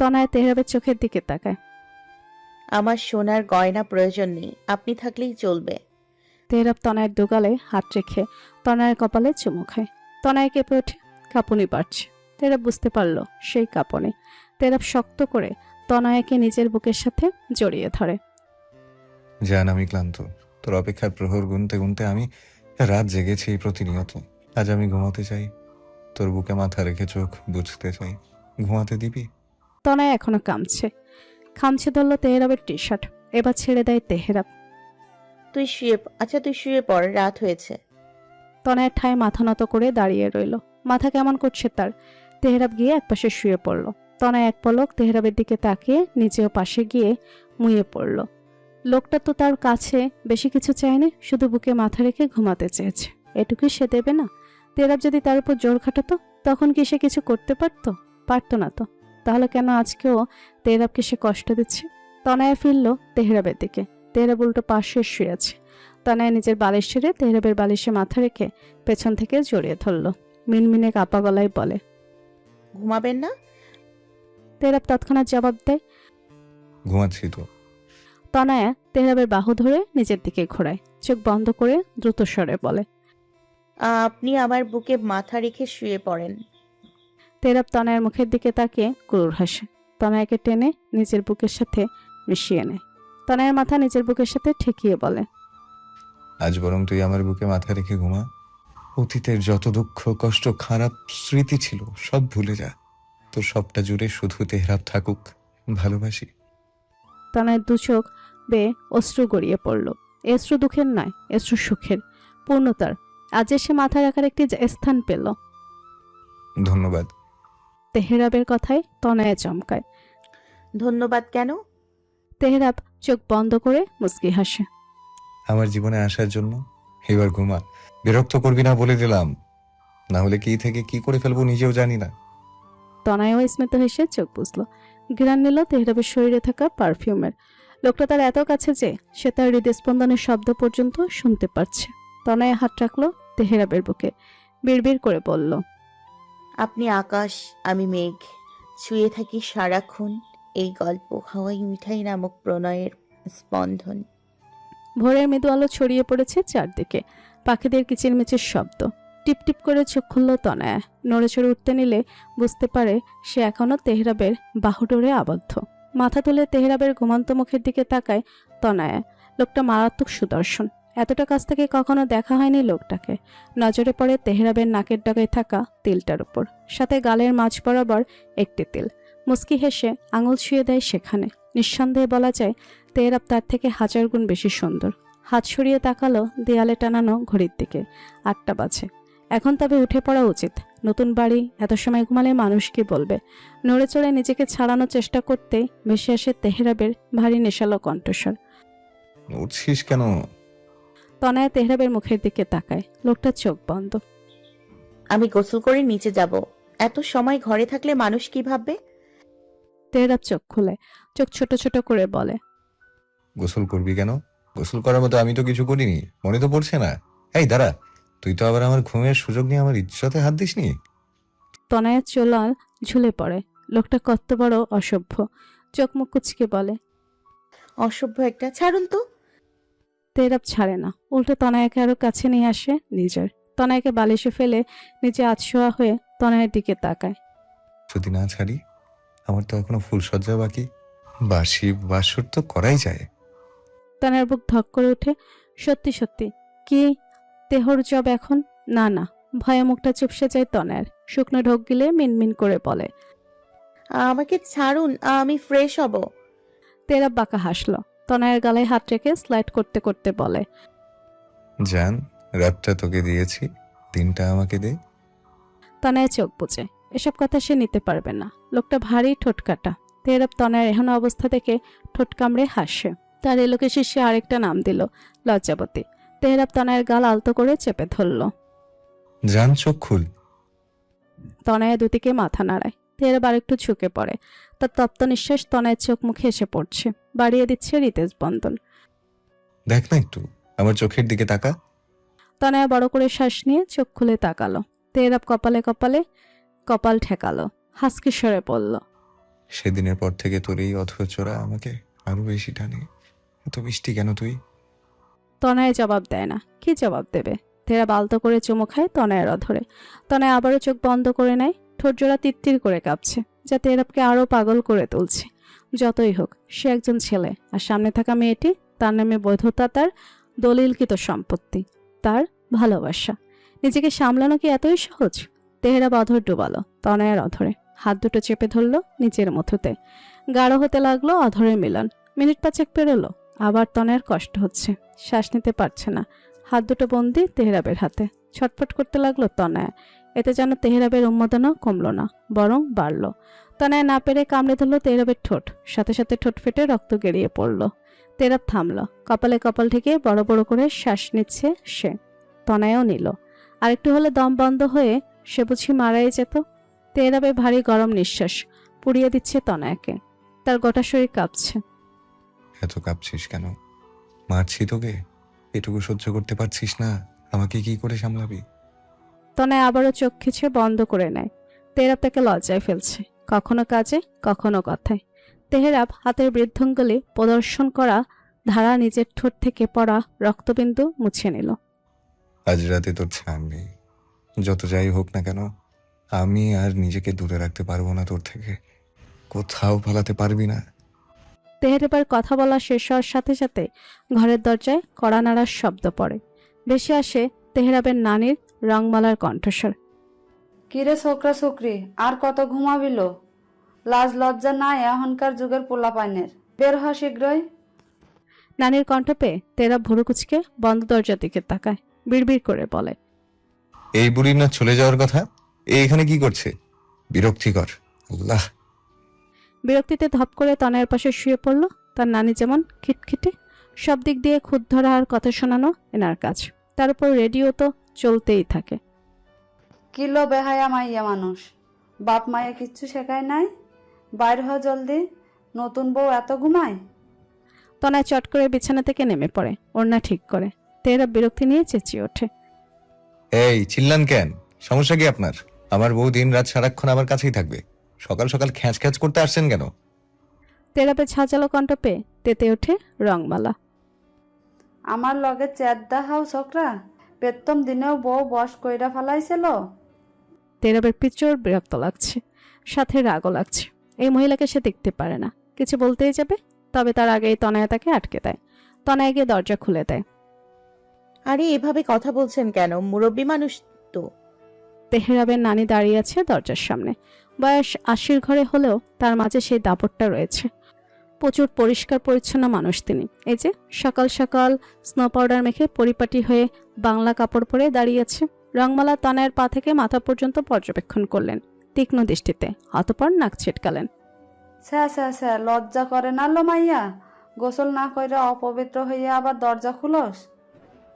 তনয়া তেহরাবের চোখের দিকে তাকায়। আমার সোনার গয়না প্রয়োজন নেই, আপনি থাকলেই চলবে। তেহরাব তনয়ের দুগালে হাত রেখে তনয়ের কপালে চুমু খায়। তনয় কেঁপে ওঠে, কাঁপুনি পাচ্ছে। তেহরাব বুঝতে পারল সেই কাঁপুনি। তেহরাব শক্ত করে তনয়াকে নিজের বুকের সাথে জড়িয়ে ধরে। জান, আমি ক্লান্ত। তোর অপেক্ষার প্রহর গুনতে গুনতে আমি রাত জেগেছি প্রতিনিয়ত। আজ আমি ঘুমাতে চাই, তোর বুকে মাথা রেখে চোখ বুঝতে চাই। ঘুমাতে দিবি? তনয় এখনো কামছে। খামছে ধরল তেহরাবের টি শার্ট। এবার ছেড়ে দেয় তেহরাব। তুই শুয়ে পড়, রাত হয়েছে। তনয়ের ঠায় মাথা নত করে দাঁড়িয়ে রইল। মাথা কেমন করছে তার। তেহরাব গিয়ে একপাশে শুয়ে পড়ল। তনয় এক পলক তেহরাবের দিকে তাকিয়ে নিচেও পাশে গিয়ে মুয়ে পড়ল। লোকটা তো তার কাছে বেশি কিছু চায়নি, শুধু বুকে মাথা রেখে ঘুমাতে চেয়েছে। এটুকুই সে দেবে না? তেহরাব যদি তার উপর জোর খাটাতো তখন কি সে কিছু করতে পারতো না তো। তাহলে কেন আজকেও তেহরাবকে সে কষ্ট দিচ্ছে? তনয়া ফিরল তেহরাবের দিকে। তেহরাব উল্টো পাশে শুয়ে আছে। তনয়া নিজের বালিশ ছেড়ে তেহরাবের বালিশে মাথা রেখে পেছন থেকে জড়িয়ে ধরল। মিনমিনে কাপা গলায় বলে, ঘুমাবেন না? তেহরাব তৎক্ষণাৎ জবাব দেয়। ঘুমাচ্ছি তো। তনয়া তেহরাবের বাহু ধরে নিজের দিকে ঘোরায়। চোখ বন্ধ করে দ্রুত স্বরে বলে, আপনি আমার বুকে মাথা রেখে শুয়ে পড়েন। তেহরাব তনয়ার মুখের দিকে তাকিয়ে ক্রুর হাসে। তনয়াকে টেনে নিজের বুকের সাথে মিশিয়ে নেয়। তনয়ার মাথা নিজের বুকের সাথে ঠেকিয়ে বলে, আজ বরং তুই আমার বুকে মাথা রেখে ঘুমা। অতীতের যত দুঃখ কষ্ট খারাপ স্মৃতি ছিল সব ভুলে যা। তোর সবটা জুড়ে শুধু তেহরাব থাকুক। ভালোবাসি। তনয়ের দু চোখ বেয়ে অশ্রু গড়িয়ে পড়ল। অশ্রু দুঃখের নয়, অশ্রু সুখের, পূর্ণতার। আজ সে মাথা রাখার একটি স্থান পেল। ধন্যবাদ। তেহরাবের কথায় তনয়া চমকায়। ধন্যবাদ কেন? তেহরাব চোখ বন্ধ করে মুচকি হাসে। আমার জীবনে আসার জন্য। এবার ঘুমা। বিরক্ত করবি না বলে দিলাম, না হলে কি থেকে কি করে ফেলবো নিজেও জানি না। তনয়াও স্মিত হেসে চোখ বুঝল। ঘ্রাণ নিল তেহরাবের শরীরে থাকা পারফিউমের। লোকটা তার এত কাছে যে সে তার হৃদস্পন্দনের শব্দ পর্যন্ত শুনতে পারছে। তনয়া হাত রাখলো তেহরাবের বুকে, বিড়বিড় করে বলল, আপনি আকাশ, আমি মেঘ, ছুঁয়ে থাকি সারাক্ষণ এই গল্প হাওয়াই মিঠাই নামক প্রণয়ের স্পন্দন। ভোরের মৃদু আলো ছড়িয়ে পড়েছে চারদিকে। পাখিদের কিচিরমিচির শব্দ। টিপ টিপ করে চোখ খুলল তনয়া। নড়েচড়ে উঠতে নিলে বুঝতে পারে সে এখনো তেহরাবের বাহুডোরে আবদ্ধ। মাথা তুলে তেহরাবের ঘুমন্ত মুখের দিকে তাকায় তনয়া। লোকটা মারাত্মক সুদর্শন। এতটা কাছ থেকে কখনো দেখা হয়নি লোকটাকে। নজরে পড়ে তেহরাবের নাকের ডগায় থাকা তিলটার উপর, সাথে গালের মাঝ বরাবর একটি তিল। মুচকি হেসে আঙুল ছুঁয়ে দেয় সেখানে। নিঃসন্দেহে বলা যায় তেহরাব তার থেকে 1000 গুণ বেশি সুন্দর। হাত সরিয়ে তাকালো দেয়ালে টানানো ঘড়ির দিকে। 8টা বাজে। এখন তবে উঠে পড়া উচিত। নতুন বাড়ি, এত সময় ঘুমালে মানুষ কি বলবে। নড়ে চড়ে নিজেকে ছাড়ানোর চেষ্টা করতেই ভেসে আসে তেহরাবের ভারী নেশালো কণ্ঠস্বর। উঠছিস কেন? তনয়া তেহরাবের মুখের দিকে তাকায়। লোকটা চোখ বন্ধ। আমি গোসল করে নিচে যাব। এত সময় ঘরে থাকলে মানুষ কি ভাববে? তেহরাব চোখ খুলে, চোখ ছোট ছোট করে বলে, গোসল করবি কেন? গোসল করার মতো আমি তো কিছু করিনি, মনে তো পড়ছে না। এই দাঁড়া, তুই তো আবার আমার ঘুমের সুযোগ নিয়ে আমার ইজ্জতে হাত দিসনি। তনয়া চোলাল ঝুলে পড়ে। লোকটা কত বড় অসভ্য। চোখ মুখ কুচকে বলে, অসভ্য একটা, ছাড়ুন তো। তেহরাব ছাড়ে না, উল্টো তনয়াকে আরো কাছে নিয়ে আসে নিজের। তনয়াকে বালিশে ফেলে নিচে আতশোয়া হয়ে তনয়ের দিকে তাকায়। যদি না ছাড়ি, আমার তো এখনো ফুলসজ্জা বাকি। বাসি বাসর তো করাই যায়। তনয়ার বুক ধক করে ওঠে। সত্যি সত্যি কি তেহর জব এখন? না না, ভয়ে মুখটা চুপসে যায় তনয়ের। শুকনো ঢোক গিলে মিনমিন করে বলে, আমাকে ছাড়ুন, আমি ফ্রেশ হব। তেহরাব বাঁকা হাসলো। তনয়ের গালায় হাত রেখে স্লাইড করতে করতে বলে, জান, রাতটা তোকে দিয়েছি, দিনটা আমাকে দে। তনয় চোখ বুজে। এসব কথা সে নিতে পারবে না। লোকটা ভারী ঠোঁটকাটা। তেহরাব তনয়ের এহেন অবস্থা দেখে ঠোঁট কামড়ে হাসে। তার এলোকে শীর্ষে আরেকটা নাম দিল, লজ্জাবতী। তেহরাব তনয়ের গাল আলতো করে চেপে ধরল। জান, চোখ খুল। তনয়া দুদিকে মাথা নাড়ায়। তেহরাব আরেকটু ঝুঁকে পড়ে। তার তপ্ত নিঃশ্বাস তনয়ের চোখ মুখে এসে পড়ছে, বাড়িয়ে দিচ্ছে হৃদস্পন্দন। দেখ না একটু, আমার চোখের দিকে তাকা। তনয়া বড় করে শ্বাস নিয়ে চোখ খুলে তাকালো। তেহরাব কপালে কপালে কপাল ঠেকালো। হাসকি স্বরে পড়ল, সেদিনের পর থেকে তোর এই অথচরা আমাকে আরো বেশি টানে। এত মিষ্টি কেন তুই? তনয় জবাব দেয় না। কি জবাব দেবে? তেহরাব আলতো করে চুমু খায় তনয়ের অধরে। তনয় আবারও চোখ বন্ধ করে নেয়। ঠোঁট জোড়া তিত্তির করে কাঁপছে, যা তেহরাবকে আরো পাগল করে তুলছে। যতই হোক, সে একজন ছেলে, আর সামনে থাকা মেয়েটি তার নামে বৈধতা, তার দলিলকৃত সম্পত্তি, তার ভালোবাসা। নিজেকে সামলানো কি এতই সহজ? তেহরাব অধর ডুবালো তনয়ের অধরে, হাত দুটো চেপে ধরল নিজের মুঠোতে। গাঢ় হতে লাগলো অধরের মিলন। মিনিট 5 পেরোলো। আবার তনয়ের কষ্ট হচ্ছে, শ্বাস নিতে পারছে না। হাত দুটো বন্দি তেহরাবের হাতে। ছটফট করতে লাগলো তনয়। এতে যেন তেহরাবের উন্মাদনাও কমলো না, বরং বাড়ল। তনয় না পেরে কামড়ে ধরল তেহরাবের ঠোঁট। সাথে সাথে ঠোঁট ফেটে রক্ত গড়িয়ে পড়ল। তেহরাব থামল। কপালে কপাল ঠেকে বড় বড় করে শ্বাস নিচ্ছে সে। তনয়ও নিল। আরেকটু হলে দম বন্ধ হয়ে সে বুঝি মারাই যেত। তেহরাবের ভারী গরম নিঃশ্বাস পুড়িয়ে দিচ্ছে তনয়কে। তার গোটা শরীর কাঁপছে। এত কাঁপছিস কেন? মারছি তোকে, এটুকু সহ্য করতে পারছিস না? আমাকে কি করে সামলাবি? তনয় আবারও চোখ খিচে বন্ধ করে নেয়। তেহরাব তাকে লজ্জায় ফেলছে, কখনো কাজে কখনো কথায়। তেহরাব হাতের বৃদ্ধাঙ্গুলি প্রদর্শন করা ধারা নিজের ঠোঁট থেকে পড়া রক্তবিন্দু মুছে নিল। আজ রাতে তোর ছাড় নেই। যত যাই হোক না কেন, আমি আর নিজেকে দূরে রাখতে পারবো না তোর থেকে। কোথাও পালাতে পারবি না। তেহরাবের কথা বলা শেষ হওয়ার সাথে সাথে ঘরের দরজায় কড়া নাড়ার শব্দ পড়ে। ভেসে আসে তেহরাবের নানির রংমালার কণ্ঠস্বর। কিরে ছোকরা ছোকরি, আর কত ঘুমাবিল? লাজ লজ্জা নাই এখনকার যুগের পোলাপাইনের। বের হ শীঘ্রই। নানির কণ্ঠ পেয়ে তেহরাব ভুরু কুচকে বন্ধ দরজার দিকে তাকায়। বিড়বিড় করে বলে, এই বুড়ির না চলে যাওয়ার কথা, এখানে কি করছে? বিরক্তিকর। আল্লাহ! বিরক্তিতে ধপ করে তনয়ের পাশে শুয়ে পড়ল। তার নানি যেমন খিটখিটে, সব দিক দিয়ে খুদ ধরা আর কথা শোনানো এনার কাজ। তার উপর রেডিও তো চলতেই থাকে। কিলো বেহায়া মাইয়া মানুষ, বাপ মাইয়া কিচ্ছু শেখায় নাই। বাইর হ জলদি, নতুন বউ এত ঘুমায়। তনয় চট করে বিছানা থেকে নেমে পড়ে, ওড়না ঠিক করে। তেহরাব বিরক্তি নিয়ে চেঁচিয়ে ওঠে, এই চিল্লান কেন? সমস্যা কি আপনার? আমার বউ দিন রাত সারাক্ষণ আমার কাছেই থাকবে, সকাল সকাল খ্যাঁচ খ্যাঁচ করতে আসছেন কেন? তেহরাবের ছাঁচালো কণ্ঠ পেয়ে তেতে ওঠে রংমালা। আমার লগে চেদ্দা হাও ছোকরা, পেত্তম দিনেও বউ বস কইরা ফালাইছিল। তেহরাবের প্রচুর বিরক্ত লাগছে, সাথে রাগও লাগছে। এই মহিলাকে সে দেখতে পারে না। কিছু বলতেই যাবে, তবে তার আগেই তনয় তাকে আটকে দেয়। তনয় গিয়ে দরজা খুলে দেয়। আরে এভাবে কথা বলছেন কেন? মুরব্বী মানুষ তো। তেহরাবের নানি দাঁড়িয়ে আছে দরজার সামনে। বয়স 80-র ঘরে হলেও তার মাঝে সেই দাপটটা রয়েছে। প্রচুর পরিষ্কার পরিচ্ছন্ন মানুষ তিনি। এই যে সকাল সকাল স্নো পাউডার মেখে পরিপাটি হয়ে বাংলা কাপড় পরে দাঁড়িয়েছে। রংমালা তনয়ের পা থেকে মাথা পর্যন্ত পর্যবেক্ষণ করলেন তীক্ষ্ণ দৃষ্টিতে, অতঃপর নাক ছিটকালেন। স্যা স্যা স্যা, লজ্জা করে না লো মাইয়া? গোসল না কইরা অপবিত্র হইয়া আবার দরজা খুলস?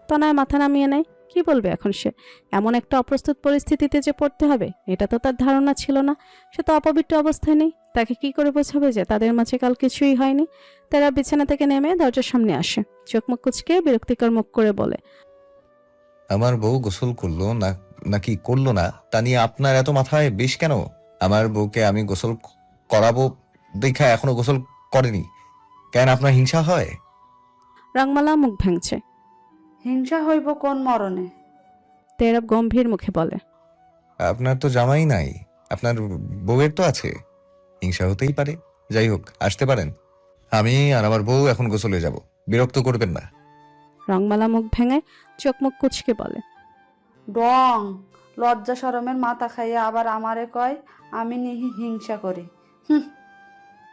তনয় মাথা নামিয়ে নেয়। কি বলবে এখন সে? এমন একটা অপ্রস্তুত পরিস্থিতিতে যে পড়তে হবে এটা তো তার ধারণা ছিল না। সে তো অপবিত্র অবস্থায় নেই। তাকে কি করে বোঝাবে যে তাদের মাঝে কাল কিছুই হয়নি? তারা বিছানা থেকে নেমে দরজার সামনে আসে। চোখ মুখ কুচকে বিরক্তিকর মুখ করে বলে, আমার বউ গোসল করলো না নাকি করলো না তা নিয়ে আপনার এত মাথায় বেশ কেন? আমার বউকে আমি গোসল করাবো দেখা এখনো গোসল করেনি কেন? আপনার হিংসা হয়? রংমালা মুখ ভাঙছে। হিংসা হইব কোন মরণে? তেহরাব গম্ভীর মুখে বলে, আপনার তো জামাই নাই, আপনার বউয়ের তো আছে, হিংসা হতেই পারে। যাই হোক, আসতে পারেন। আমি আর আমার বউ এখন গোসলে যাব, বিরক্ত করবেন না। রংমালা মুখ ভেঙে চোখ মুখ কুচকে বলে, ডং, লজ্জা শরমের মাথা খাইয়া আবার আমারে কয় আমি নিহি হিংসা করি।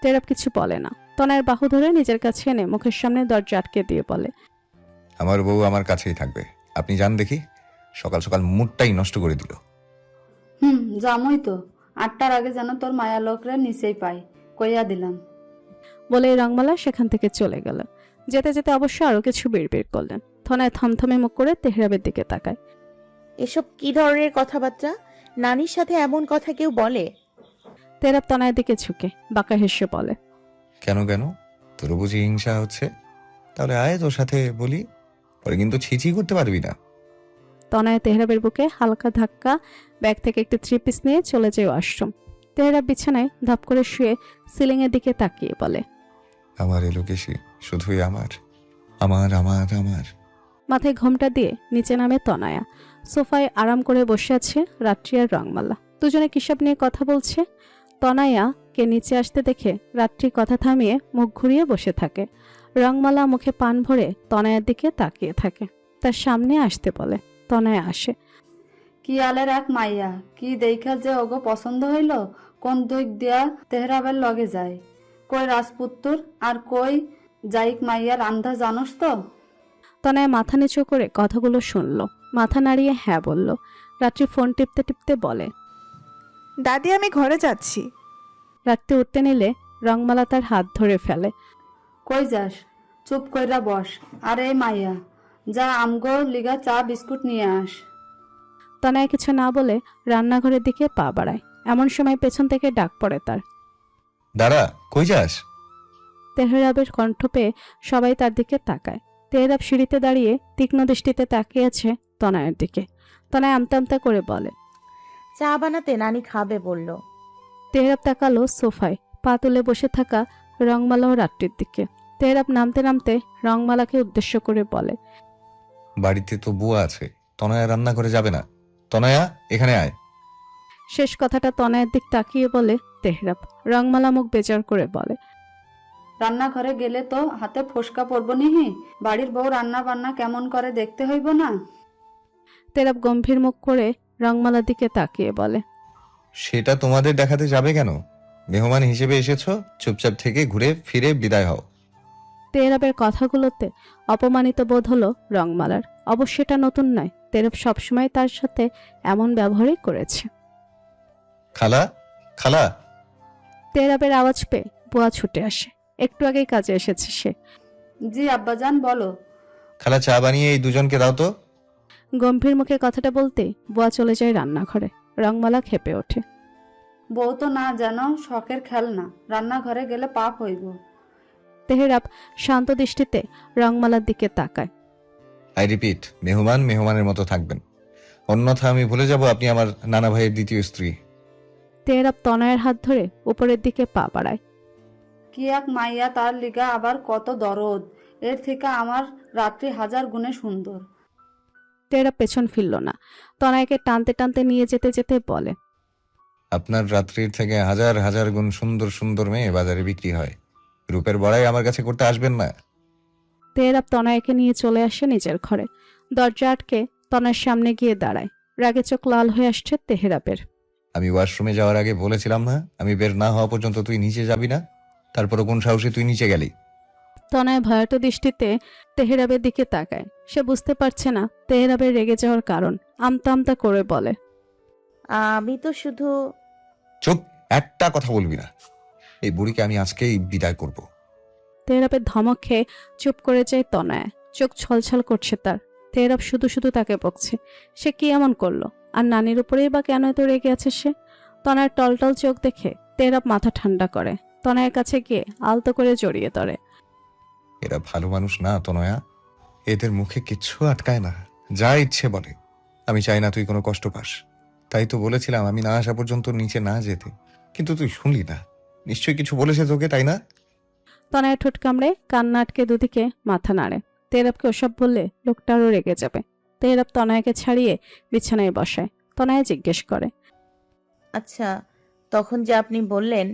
তেহরাব কিছু বলে না। তনয়ের বাহু ধরে নিজের কাছে এনে মুখের সামনে দরজা আটকে দিয়ে বলে, আমার বউ আমার কাছেই থাকবে, আপনি যান দেখি। সকাল সকাল মুডটাই নষ্ট করে দিল। জামই তো, 8টার আগে যেন তোর মায়া লোকরে নিচেই পাই, কইয়া দিলাম। বলে রংমালা সেখান থেকে চলে গেল। যেতে যেতে অবশ্য আরো কিছু বিড়বিড় করলেন। তনয় থমথমে মুখ করে তেহরাবের দিকে তাকায়। এসব কি ধরনের কথাবার্তা? নানির সাথে এমন কথা কেউ বলে? তেহরাব তনয়ের দিকে ঝুঁকে বাঁকা হেসে বলে, কেন কেন? তোর বুঝি হিংসা হচ্ছে? তাহলে আয় তোর সাথে বলি, পরে কিন্তু ছিছি করতে পারবি না। তনয় তেহরাবের বুকে হালকা ধাক্কা, ব্যাগ থেকে একটি 3 পিস নিয়ে চলে যায় ওয়াশরুম। তেহরাব বিছানায় ধপ করে শুয়ে সিলিংয়ের দিকে তাকিয়ে বলে, আমার এলোকেশি শুধুই আমার, আমার আমার আমার। মাথায় ঘোমটা দিয়ে নিচে নামে তনয়া। সোফায় আরাম করে বসে আছে রাত্রি আর রংমালা। দুজনে কিসব নিয়ে কথা বলছে। তনয়া কে নিচে আসতে দেখে রাত্রি কথা থামিয়ে মুখ ঘুরিয়ে বসে থাকে। রংমালা মুখে পান ভরে তনয়ার দিকে তাকিয়ে থাকে। তার সামনে আসতে বলে। তনয়া আসে। কি আলের এক মাইয়া, কি দেখা যে ওগো পছন্দ হইল, কোন দিক দিয়া তেহরাবের লগে যায়, কই রাজপুত্তর আর কই জাইক মাইয়ার আন্ধা জানোস তো? তনয়া মাথা নিচু করে কথাগুলো শুনল, মাথা নাড়িয়ে হ্যাঁ বলল। রাত্রি ফোন টিপতে টিপতে বলে, দাদি আমি ঘরে যাচ্ছি। রাত্রি উঠতে নিলে রংমালা তার হাত ধরে ফেলে। কই যাস? চুপ কইরা বস। আর এই মাইয়া, যা আমগো লিগা চা বিস্কুট নিয়ে আস। তনয়া কিছু না বলে রান্নাঘরের দিকে পা বাড়ায়। এমন সময় পেছন থেকে ডাক পড়ে তার। দাঁড়া, কই যাস? তেহরাবের কণ্ঠ পেয়ে সবাই তার দিকে তাকায়। তেহরাব সিঁড়িতে দাঁড়িয়ে তীক্ষ্ণ দৃষ্টিতে তাকিয়ে আছে তনয়ের দিকে। তনয় আমতা আমতা করে বলে, চা বানাতে নানি খাবে বলল। তেহরাব তাকালো সোফায় পা তুলে বসে থাকা রংমালা ও রাত্রির দিকে। তেহরাব নামতে নামতে রংমালাকে উদ্দেশ্য করে বলে, বাড়িতে তো বুয়া আছে, তনয়া রান্না করে যাবে না। তনয়া, এখানে আয়। শেষ কথাটা তনয়ের দিক তাকিয়ে বলে তেহরাব। রংমালা মুখ বেজার করে বলে, রান্নাঘরে গেলে তো হাতে ফোসকা পড়ব নিহি, বাড়ির বউ রান্না বান্না কেমন করে দেখতে হইব না? তেহরাব গম্ভীর মুখ করে রংমালার দিকে তাকিয়ে বলে, সেটা তোমাদের দেখাতে যাবে কেন? মেহমান হিসেবে এসেছো, চুপচাপ থেকে ঘুরে ফিরে বিদায় হও। তেহরাবের কথাগুলোতে অপমানিত বোধ হলো রংমালার। অবশ্য এটা নতুন নয়, তেহরাব সবসময় তার সাথে এমন ব্যবহারই করেছে। খালা, খালা। তেহরাবের আওয়াজ পেয়ে বুয়া ছুটে আসে। একটু আগেই কাজে এসেছে সে। জি আব্বাজান বলো। খালা, চা বানিয়ে এই দুজনকে দাও তো। গম্ভীর মুখে কথাটা বলতেই বুয়া চলে যায় রান্নাঘরে। রংমালা ক্ষেপে ওঠে। বউ তো না জানো শখের খেলনা, রান্নাঘরে গেলে পাপ হইব। তেহরাব শান্ত দৃষ্টিতে রংমালার দিকে তাকায়। আই রিপিট, মেহমান মেহমানের মতো থাকবেন, অন্যথা আমি ভুলে যাব আপনি আমার নানা ভাইয়ের দ্বিতীয় স্ত্রী। তেহরাব তনয়ের হাত ধরে উপরের দিকে পা বাড়ায়। কি এক মাইয়া, তার লিগা আবার কত দরদ, এর থেকে আমার রাত্রি হাজার গুণে সুন্দর। তেহরাব পেছন ফিরল না, তনয়কে টানতে টানতে নিয়ে যেতে যেতে বলে, আপনার রাত্রির থেকে হাজার হাজার গুণ সুন্দর সুন্দর মেয়ে বাজারে বিক্রি হয়, রূপের বড়াই আমার কাছে করতে আসবেন না। তেহরাব তনয়কে নিয়ে চলে আসে নিজের ঘরে। দরজা আটকে তনয়ের সামনে গিয়ে দাঁড়ায়। রাগে চোখ লাল হয়ে আসছে তেহরাবের। আমি ওয়াশরুমে যাওয়ার আগে বলেছিলাম না আমি বের না হওয়া পর্যন্ত তুই নিচে যাবি না? তারপরও কোন সাহসে তুই নিচে গেলি? তনয় ভয়াত দৃষ্টিতে তেহরাবের দিকে তাকায়। সে বুঝতে পারছে না তেহরাবের রেগে যাওয়ার কারণ। আমতা আমতা করে বলে, আমি তো শুধু। চুপ, একটা কথা বলবি না। এই বুড়িকে আমি আজকেই বিদায় করব। তেহরাবের ধমক খেয়ে চুপ করে যায় তনয়। চোখ ছলছল করছে তার। তেহরাব শুধু শুধু তাকে বকছে। সে কি এমন করলো? আর নানির উপরেই বা কেন এত রেগে আছে সে? তনয়ের টলটল চোখ দেখে তেহরাব মাথা ঠান্ডা করে। তনয়ের কাছে গিয়ে আলতো করে জড়িয়ে ধরে। এরা ভালো মানুষ না তনয়া, এদের মুখে কিচ্ছু আটকায় না, যা ইচ্ছে বলে। আমি চাই না তুই কোনো কষ্ট পাস, তাই তো বলেছিলাম আমি না আসা পর্যন্ত নিচে না যেতে, কিন্তু তুই শুনলি না। নিশ্চয়ই কিছু বলেছে তোকে, তাই না? তনয় ঠোঁট কামড়ে কান্না আটকে দুদিকে মাথা নাড়ে। তেহরাবকে ওসব বললে লোকটা আরও রেগে যাবে। তেহরাব তনয়কে ছাড়িয়ে বিছানায় বসায়। তনয় জিজ্ঞেস করে, আচ্ছা, তখন যে আপনি বললেন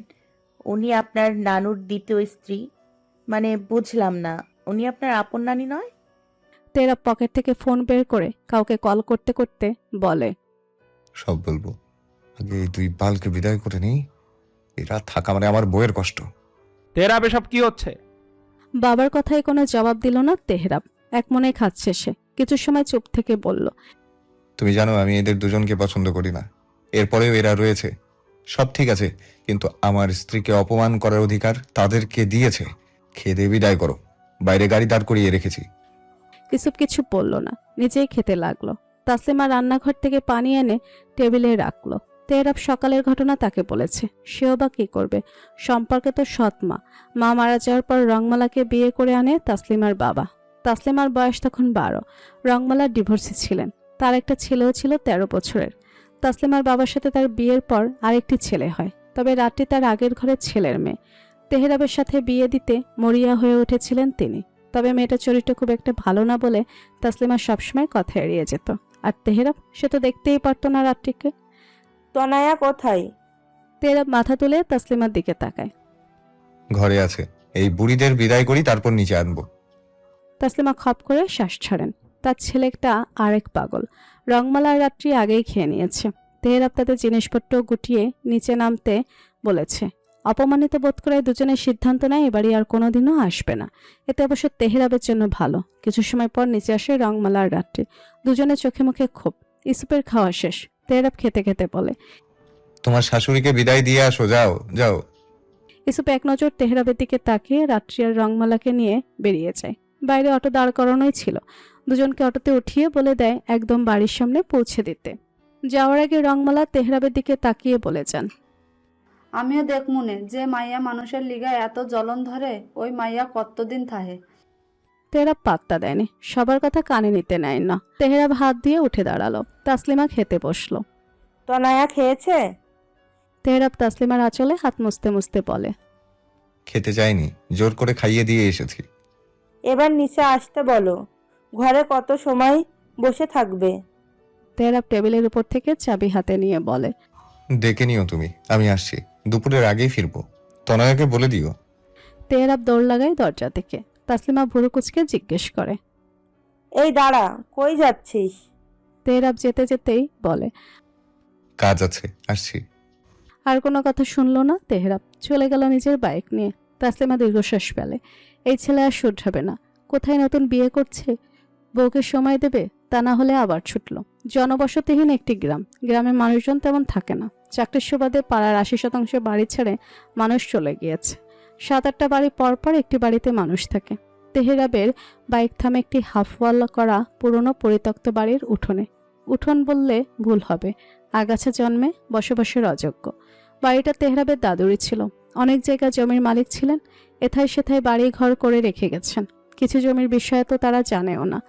উনি আপনার নানুর দ্বিতীয় স্ত্রী, মানে বুঝলাম না, উনি আপনার আপন নানি নয়? তেহরাব পকেট থেকে ফোন বের করে কাউকে কল করতে করতে বলে, সব বলবো, আগে এই দুই বালকে বিদায় করে নেই। এরা থাকা মানে আমার বইয়ের কষ্ট। তেহরাব এসব কি হচ্ছে? বাবার কথায় কোনো জবাব দিল না তেহরাব। এক মনে খাচ্ছে সে। কিছু সময় চুপ থেকে বলল, তুমি জানো আমি এদের দুজনকে পছন্দ করি না, এরপরেও এরা রয়েছে। সব ঠিক আছে, কিন্তু আমার স্ত্রীকে অপমান করার অধিকার তাদেরকে দিয়েছে। খেয়ে দিয়ে বিদায় করো, বাইরে গাড়ি দাঁড় করিয়ে রেখেছি। কিছু বলল না, নিজেই খেতে লাগলো। তাসলিমা রান্নাঘর থেকে পানি এনে টেবিলে রাখলো। তেহরাব সকালের ঘটনা তাকে বলেছে। সেও বা কি করবে? সম্পর্কে তো সৎ মা। মা মারা যাওয়ার পর রংমালাকে বিয়ে করে আনে তাসলিমার বাবা। তাসলিমার বয়স তখন 12। রংমালা ডিভোর্সি ছিলেন। তার একটা ছেলেও ছিল 13 বছরের। তাসলিমার বাবার সাথে তার বিয়ের পর আরেকটি ছেলে হয়। তবে রাত্রি তার আগের ঘরের ছেলের মেয়ে। তেহরাবের সাথে বিয়ে দিতে মরিয়া হয়ে উঠেছিলেন তিনি। তবে মেয়েটার চরিত্র খুব একটা ভালো না বলে তাসলিমা সবসময় কথা এড়িয়ে যেত। আর তেহরাব, সে তো দেখতেই পারতো না রাত্রিকে। তনয়া কোথায়? তেহরাব মাথা তুলে তাসলিমার দিকে তাকায়। ঘরে আছে, এই বুড়িদের বিদায় করি তারপর নিচে আনবো। তাসলিমা খপ করে শ্বাস ছাড়েন। তার ছেলেটা আরেক পাগল। রংমালার রাত্রি আগেই খেয়ে নিয়েছে। তেহরাব তাদের জিনিসপত্র গুটিয়ে নিচে নামতে বলেছে। অপমানিত বোধ করে দুজনের সিদ্ধান্ত নেয় এবারই আর কোনোদিনও আসবে না। এতে অবশ্য তেহরাবের জন্য ভালো। কিছু সময় পর নিচে আসে রংমালার রাত্রি। দুজনের চোখে মুখে ক্ষোভ। ইসুপের খাওয়া শেষ। তেহরাব খেতে খেতে বলে, তোমার শাশুড়িকে বিদায় দিয়ে আসো, যাও যাও। ইসুপ এক নজর তেহরাবের দিকে তাকিয়ে রাত্রি আর রংমালাকে নিয়ে বেরিয়ে যায়। বাইরে অটো দাঁড় করানোই ছিল। দুজনকে অটোতে উঠিয়ে বলে দেয় একদম বাড়ির সামনে পৌঁছে দিতে। যাওয়ার আগে রংমালা তেহরাবের দিকে তাকিয়ে বলে যান, আমিও দেখমুনে যে মাইয়া মানুষের লিগা এত জ্বলন ধরে, ওই মাইয়া কতদিন থাহে। তেহরাব পাত্তা দেয়নি, সবার কথা কানে নিতে নেয় না। তেহরাব হাত দিয়ে উঠে দাঁড়ালো। তাসলিমা খেতে বসলো। তনয়া খেয়েছে? তেহরাব তাসলিমার আঁচলে হাত মুছতে মুছতে বলে, খেতে চাইনি, জোর করে খাইয়ে দিয়ে এসেছি। এবার নিচে আসতে বলো, ঘরে কত সময় বসে থাকবে? তেহরাব টেবিলের উপর থেকে চাবি হাতে নিয়ে বলে, ডেকে নিও তুমি, আমি আসছি, দুপুরের আগেই ফিরবো। তনয়াকে বলে দিও। তেহরাব দৌড় লাগায় দরজা থেকে। তাসলিমা ভুরু কুচকে জিজ্ঞেস করে, এই দাঁড়া, কই যাচ্ছিস? তেহরাব যেতে যেতেই বলে। কাজ আছে, আসছি। আর কোনো কথা শুনলো না তেহরাব। চলে গেল নিজের বাইক নিয়ে। তাসলিমা দীর্ঘশ্বাস ফেলে। এই ছেলে আর শুধরাবে না। কোথায় নতুন বিয়ে করছে, বউকে সময় দেবে, তা না হলে আবার ছুটল। জনবসতিহীন একটি গ্রাম। গ্রামের মানুষজন তেমন থাকে না। চাকরির সুবাদে পাড়ার 80% বাড়ি ছেড়ে মানুষ চলে গিয়েছে। 7-8টা বাড়ি পরপর একটি বাড়িতে মানুষ থাকে। তেহরাবের বাইক থামে একটি হাফওয়াল করা পুরনো পরিত্যক্ত বাড়ির উঠোনে। উঠোন বললে ভুল হবে, আগাছা জন্মে বসবাসের অযোগ্য। বাড়িটা তেহরাবের দাদুরই ছিল। অনেক জায়গা জমির মালিক ছিলেন। এথায় সেথায় বাড়ি ঘর করে রেখে গেছেন। কিছু জমির বিষয়ে তো তারা জানেও না।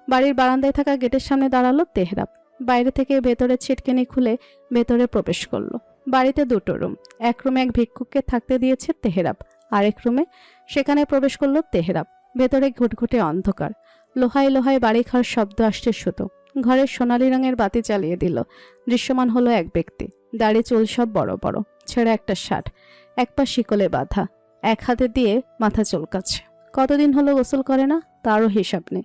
বাড়ির বারান্দায় থাকা গেটের সামনে দাঁড়ালো তেহরাব। বাইরে থেকে ভেতরে ছিটকেনি খুলে ভেতরে প্রবেশ করলো। বাড়িতে 2টো রুম। এক রুমে এক ভিক্ষুককে থাকতে দিয়েছে তেহরাব। আরেক রুমে, সেখানে প্রবেশ করলো তেহরাব। ভেতরে ঘুটঘুটে অন্ধকার। লোহায় লোহায় বাড়ি খাওয়ার শব্দ আসছে শুধু। ঘরের সোনালি রঙের বাতি জ্বালিয়ে দিল। দৃশ্যমান হলো এক ব্যক্তি। দাড়ি চুল সব বড় বড়, ছেঁড়া একটা শার্ট, এক পা শিকলে বাঁধা, এক হাতে দিয়ে মাথা চুলকাচ্ছে। কতদিন হলো গোসল করে না তারও হিসাব নেই।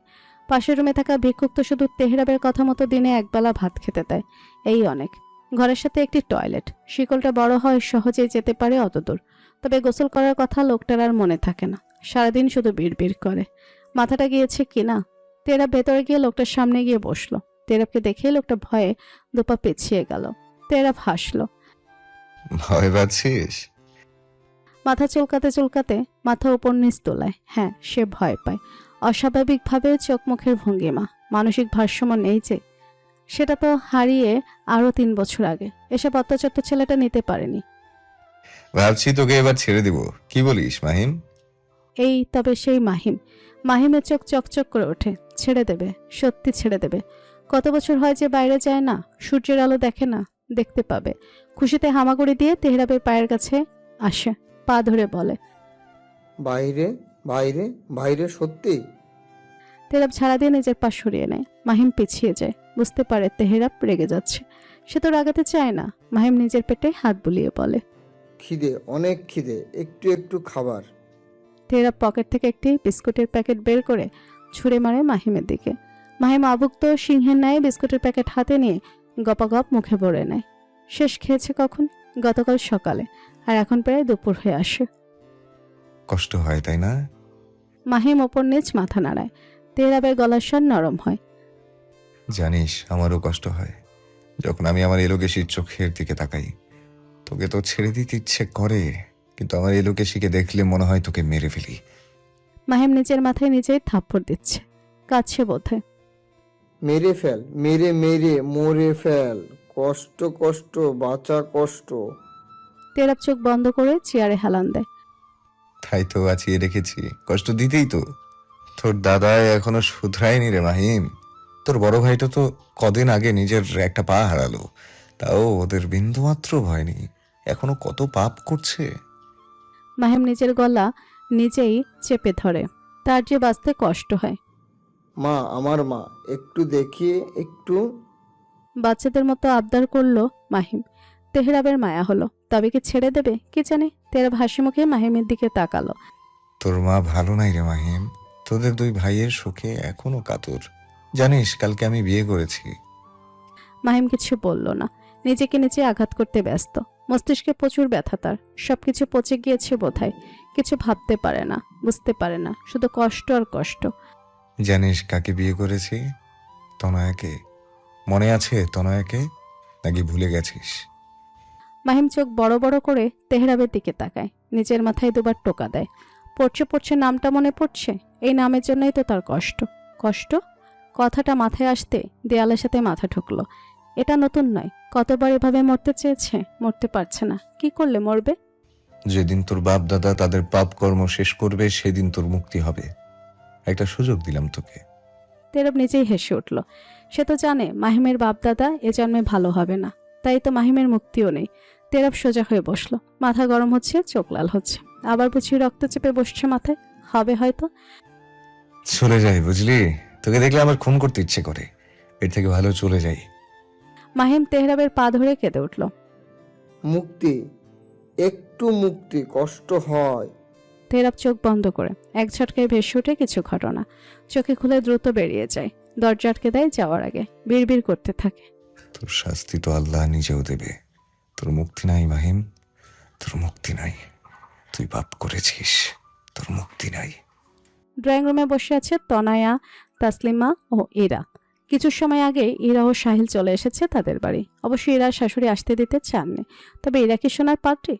পাশের রুমে থাকা ভিক্ষুক তো শুধু তেহরাবের কথা মতো দিনে একবেলা ভাত খেতে দেয়, এই অনেক। ঘরের সাথে একটি টয়লেট। শিকলটা বড় হয়, সহজেই যেতে পারে অতদূর। তবে গোসল করার কথা লোকটার আর মনে থাকে না। সারাদিন শুধু বিড়বিড় করে। মাথাটা গিয়েছে কিনা। তেহরাব ভেতরে গিয়ে লোকটার সামনে গিয়ে বসলো। তেহরাবকে দেখে লোকটা ভয়ে 2 পা পিছিয়ে গেল। তেহরাব হাসলো। ভয় পাচ্ছিস? মাথা চুলকাতে চুলকাতে মাথা উপর নিচ তোলায়। হ্যাঁ, সে ভয় পায়। অস্বাভাবিকভাবে চোখ মুখের ভঙ্গিমা, মানসিক ভারসাম্য নেই যে। সেটা তো হারিয়ে আরো 3 বছর আগে। এসব অত্যাচার তো ছেলেটা নিতে পারেনি। ভাবছি তোকে এবার ছেড়ে দিব, কি বলিস মাহিম? এই তবে সেই মাহিম। মাহিমের চোখ চকচক করে ওঠে। ছেড়ে দেবে, সত্যি ছেড়ে দেবে। কত বছর হয় যে বাইরে যায় না, সূর্যের আলো দেখে না, দেখতে পাবে। খুশিতে হামাগুড়ি দিয়ে তেহরাবের পায়ের কাছে আসে, পা ধরে বলে, বাইরে বাইরে বাইরে সত্যি? তেহরাব ছাড়া দিয়ে নিজের পা সরিয়ে নেয়। মাহিম পিছিয়ে যায়। বুঝতে পারে তেহরাব রেগে যাচ্ছে। সে তো রাগাতে চায় না। মাহিম নিজের পেটে হাত বুলিয়ে বলে, খিদে, অনেক খিদে, একটু একটু খাবার। তেহরাব পকেট থেকে একটি বিস্কুটের প্যাকেট বের করে ছুঁড়ে মারে মাহিমের দিকে। মাহিম আবুক্ত সিংহের ন্যায় বিস্কুটের প্যাকেট হাতে নিয়ে গপাগপ মুখে ভরে নেয়। শেষ খেয়েছে কখন? গতকাল সকালে। আর এখন প্রায় দুপুর হয়ে আসে। কষ্ট হয় তাই না? মাহিম ওপর নিচ মাথা নাড়ায়। তেহরাবের গলার স্বর নরম হয়। জানিস, আমারও কষ্ট হয় যখন আমি আমার এলোকেশির চোখের দিকে তাকাই। তোকে তো ছেড়ে দিতে ইচ্ছে করে, কিন্তু আমার এলোকেশিকে দেখলে মনে হয় তোকে মেরে ফেলি। মাহিম নিজের মাথায় নিজেই থাপ্পড় দিচ্ছে। কাছে বোধে। মেরে ফেল, মেরে মেরে মরে ফেল। কষ্ট কষ্ট বাঁচা কষ্ট। তেহরাব চোখ বন্ধ করে চেয়ারে হেলান দেয়। তাই তো বাঁচিয়ে রেখেছি, কষ্ট দিতেই তো। তোর দাদা এখনো শুধরায়নি রে মাহিম। তোর বড় ভাইটা তো কদিন আগে নিজের একটা পা হারালো, তাও ওদের বিন্দুমাত্র ভয় নেই। এখনো কত পাপ করছে। মাহিম নিজের গলা নিজেই চেপে ধরে। তার যে বাঁচতে কষ্ট হয়। মা, আমার মা, একটু দেখিয়ে একটু। বাচ্চাদের মতো আবদার করলো মাহিম। তেহরাবের মায়া হলো। তবে কি ছেড়ে দেবে কি জানে। তেহরাব হাসি মুখে মাহিমের দিকে তাকালো। তোর মা ভালো নাই রে মাহিম, তোদের দুই ভাইয়ের শোকে এখনো কাতর। জানিস কালকে আমি বিয়ে করেছি। মাহিম কিছু বলল না। নিজেকে নিচে আঘাত করতে ব্যস্ত। মস্তিষ্কে প্রচুর ব্যথা তার। সবকিছু পচে গিয়েছে বোধহয়। কিছু ভাবতে পারে না, বুঝতে পারে না, শুধু কষ্ট আর কষ্ট। জানিস কাকে বিয়ে করেছি? তনয়াকে। মনে আছে তনয়াকে, নাকি ভুলে গেছিস? মাহিম চোখ বড় বড় করে তেহরাবের দিকে তাকায়। নিজের মাথায় দুবার টোকা দেয়। পড়ছে পড়ছে নামটা মনে পড়ছে। এই নামের জন্যই তো তার কষ্ট। কষ্ট কথাটা মাথায় আসতে দেয়ালের সাথে মাথা ঠুকলো। এটা নতুন নয়। কতবার এভাবে মরতে চেয়েছে, মরতে পারছে না। কি করলে মরবে? যেদিন তোর বাপ দাদা তাদের পাপ কর্ম শেষ করবে সেদিন তোর মুক্তি হবে। একটা সুযোগ দিলাম তোকে। তেহরাব নিজেই হেসে উঠল। সে তো জানে মাহিমের বাপদাদা এ জন্মে ভালো হবে না। তাই তো মাহিমের মুক্তিও নেই। তেহরাব সোজা হয়ে বসলো। মাথা গরম হচ্ছে, চোখ লাল হচ্ছে। আবার বুঝি রক্ত চেপে বসছে মাথায়। হবে হয়তো। চলে যাই বুঝলি, তোকে দেখলে আমার খুন করতে ইচ্ছে করে। এর থেকে ভালো চলে যাই। মাহিম তেহরাবের পা ধরে কেঁদে উঠল। মুক্তি, একটু মুক্তি, কষ্ট হয়। তেহরাব চোখ বন্ধ করে এক ঝটকায় ভেসে ওঠে কিছু ঘটনা। চোখে খুলে দ্রুত বেরিয়ে যায়। দরজা আটকে দেয় যাওয়ার আগে। বিড়বিড় করতে থাকে। তোর শাস্তি তো আল্লাহ নিজেও দেবে। তোর মুক্তি নাই মাহিম, তোর মুক্তি নাই। তুই পাপ করেছিস, তোর মুক্তি নাই। ড্রয়িং রুমে বসে আছে তনয়া, তাসলিমা ও ইরা। কিছু সময় আগে ইরা ও সাহিল চলে এসেছে তাদের বাড়ি। অবশ্য ইরার শাশুড়ি আসতে দিতে চাননি। তবে ইরা কি সোনার পাত্রী?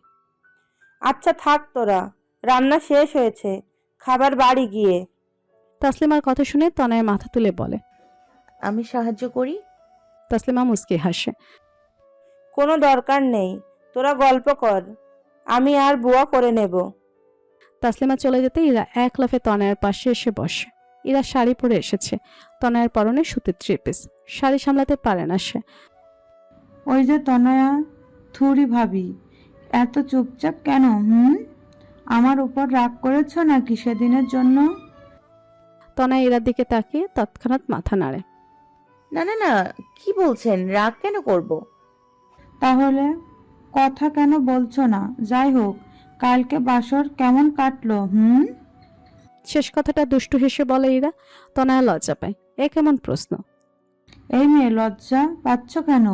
আচ্ছা থাক তোরা, রান্না শেষ হয়েছে, খাবার বাড়ি গিয়ে। তাসলিমার কথা শুনে তনয়া মাথা তুলে বলে। আমি সাহায্য করি। তাসলিমা মুচকি হাসে। কোনো দরকার নেই, তোরা গল্প কর, আমি আর বুয়া করে নেব। তাসলিমা চলে যেতে ইরা এক লাফে তনয়ার পাশে এসে বসে। ইরা শাড়ি পরে এসেছে। তনয়ার পরনে সুতির থ্রি পিস। শাড়ি সামলাতে পারে না সে। ওই যে তনয়া, থুরি ভাবি, এত চুপচাপ কেন? আমার উপর রাগ করেছো নাকি সেদিনের জন্য? তনয়া ইরার দিকে তাকিয়ে তৎক্ষণাৎ মাথা নাড়ে। না না না, কি বলছেন? রাগ কেন করব? তাহলে কথা কেন বলছো না? যাই হোক, কালকে বাসর কেমন কাটলো? শেষ কথাটা দুষ্টু হেসে বলে ইরা। তনয়া লজ্জা পায়। এ কেমন প্রশ্ন? এই মেয়ে, লজ্জা পাচ্ছ কেন?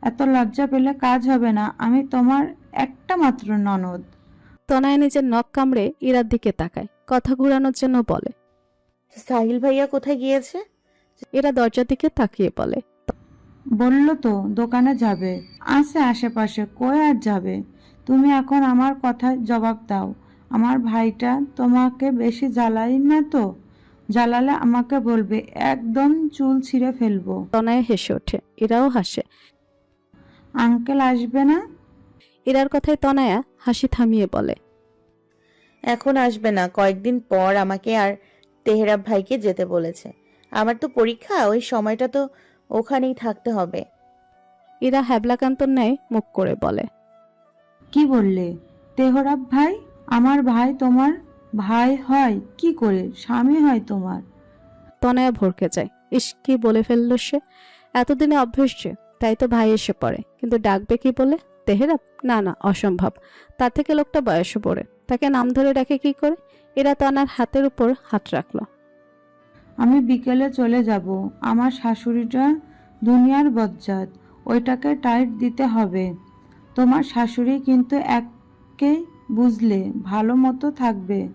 এত লজ্জা পেলে কাজ হবে না। আমি তোমার একটা মাত্র ননদ। তনয়া নিজের নখ কামড়ে ইরার দিকে তাকায়। কথা ঘুরানোর জন্য বলে। সাহিল ভাইয়া কোথায় গিয়েছে? ইরা দরজার দিকে তাকিয়ে বলে। বললো তো দোকানে যাবে। আছে আশেপাশে, কই আর যাবে? তুমি এখন আমার কথায় জবাব দাও। আমার ভাইটা তোমাকে বেশি জ্বালাই না তো? জ্বালালে আমাকে বলবে, একদম চুল ছিঁড়ে ফেলবো। তনয়া হেসে ওঠে। ইরাও হাসে। আঙ্কেল আসবে না? ইরার কথায় তনয়া হাসি থামিয়ে বলে। এখন আসবে না, কয়েকদিন পর আমাকে আর তেহরাব ভাইকে যেতে বলেছে। আমার তো পরীক্ষা, ওই সময়টা তো ওখানেই থাকতে হবে। ইরা হ্যাবলাকান্তর ন্যায় মুখ করে বলে। কি বললে? তেহরাব ভাই? আমার ভাই তোমার ভাই হয় কি করে? স্বামী হয় তোমার। তনয়া ভরকে যায়। ইস, কি বলে ফেললো সে। এতদিনে অভ্যেস যে, তাই তো ভাই এসে পড়ে। কিন্তু ডাকবে কি বলে? তেহরাব? না না, অসম্ভব। তার থেকে লোকটা বয়সে পড়ে, তাকে নাম ধরে ডাকে কি করে? এরা তনার হাতের উপর হাত রাখলো। আমি বিকেলে চলে যাব। আমার শাশুড়িটা দুনিয়ার বজ্জাত, ওইটাকে টাইট দিতে হবে। তোমার শাশুড়ি কিন্তু একেই বুঝলে ভালো মতো থাকবে।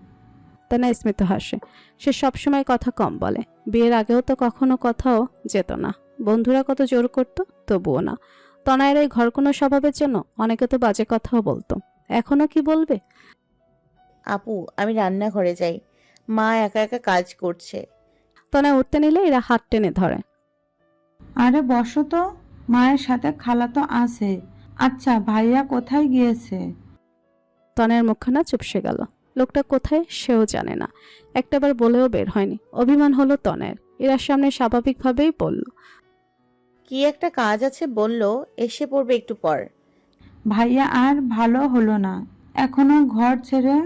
তনয়া স্মিত হাসে। সে সবসময় কথা কম বলে। বিয়ের আগেও তো কখনো কথাও যেত না। বন্ধুরা কত জোর করতো, তবুও না। তনয়ের এই ঘরকোনো স্বভাবের জন্য অনেকে তো বাজে কথাও বলতো। এখনো কি বলবে? আপু, আমি রান্নাঘরে যাই, মা একা একা কাজ করছে। তনয়া উঠতে নিলে এরা হাত টেনে ধরে। আরে বসো তো, মায়ের সাথে খালা তো আছে। আচ্ছা, ভাইয়া কোথায় গিয়েছে? তনয়ের মুখখানা চুপসে গেল। লোকটা কোথায় সেও জানে না। একটাবার বলেও বের হয়নি। অভিমান হলো তনয়ের। এরা সামনে স্বাভাবিকভাবেই বলল। কি একটা কাজ আছে বললো, এসে পড়বে একটু পর। ভাইয়া আর ভালো হলো না, এখনো ঘর ছেড়ে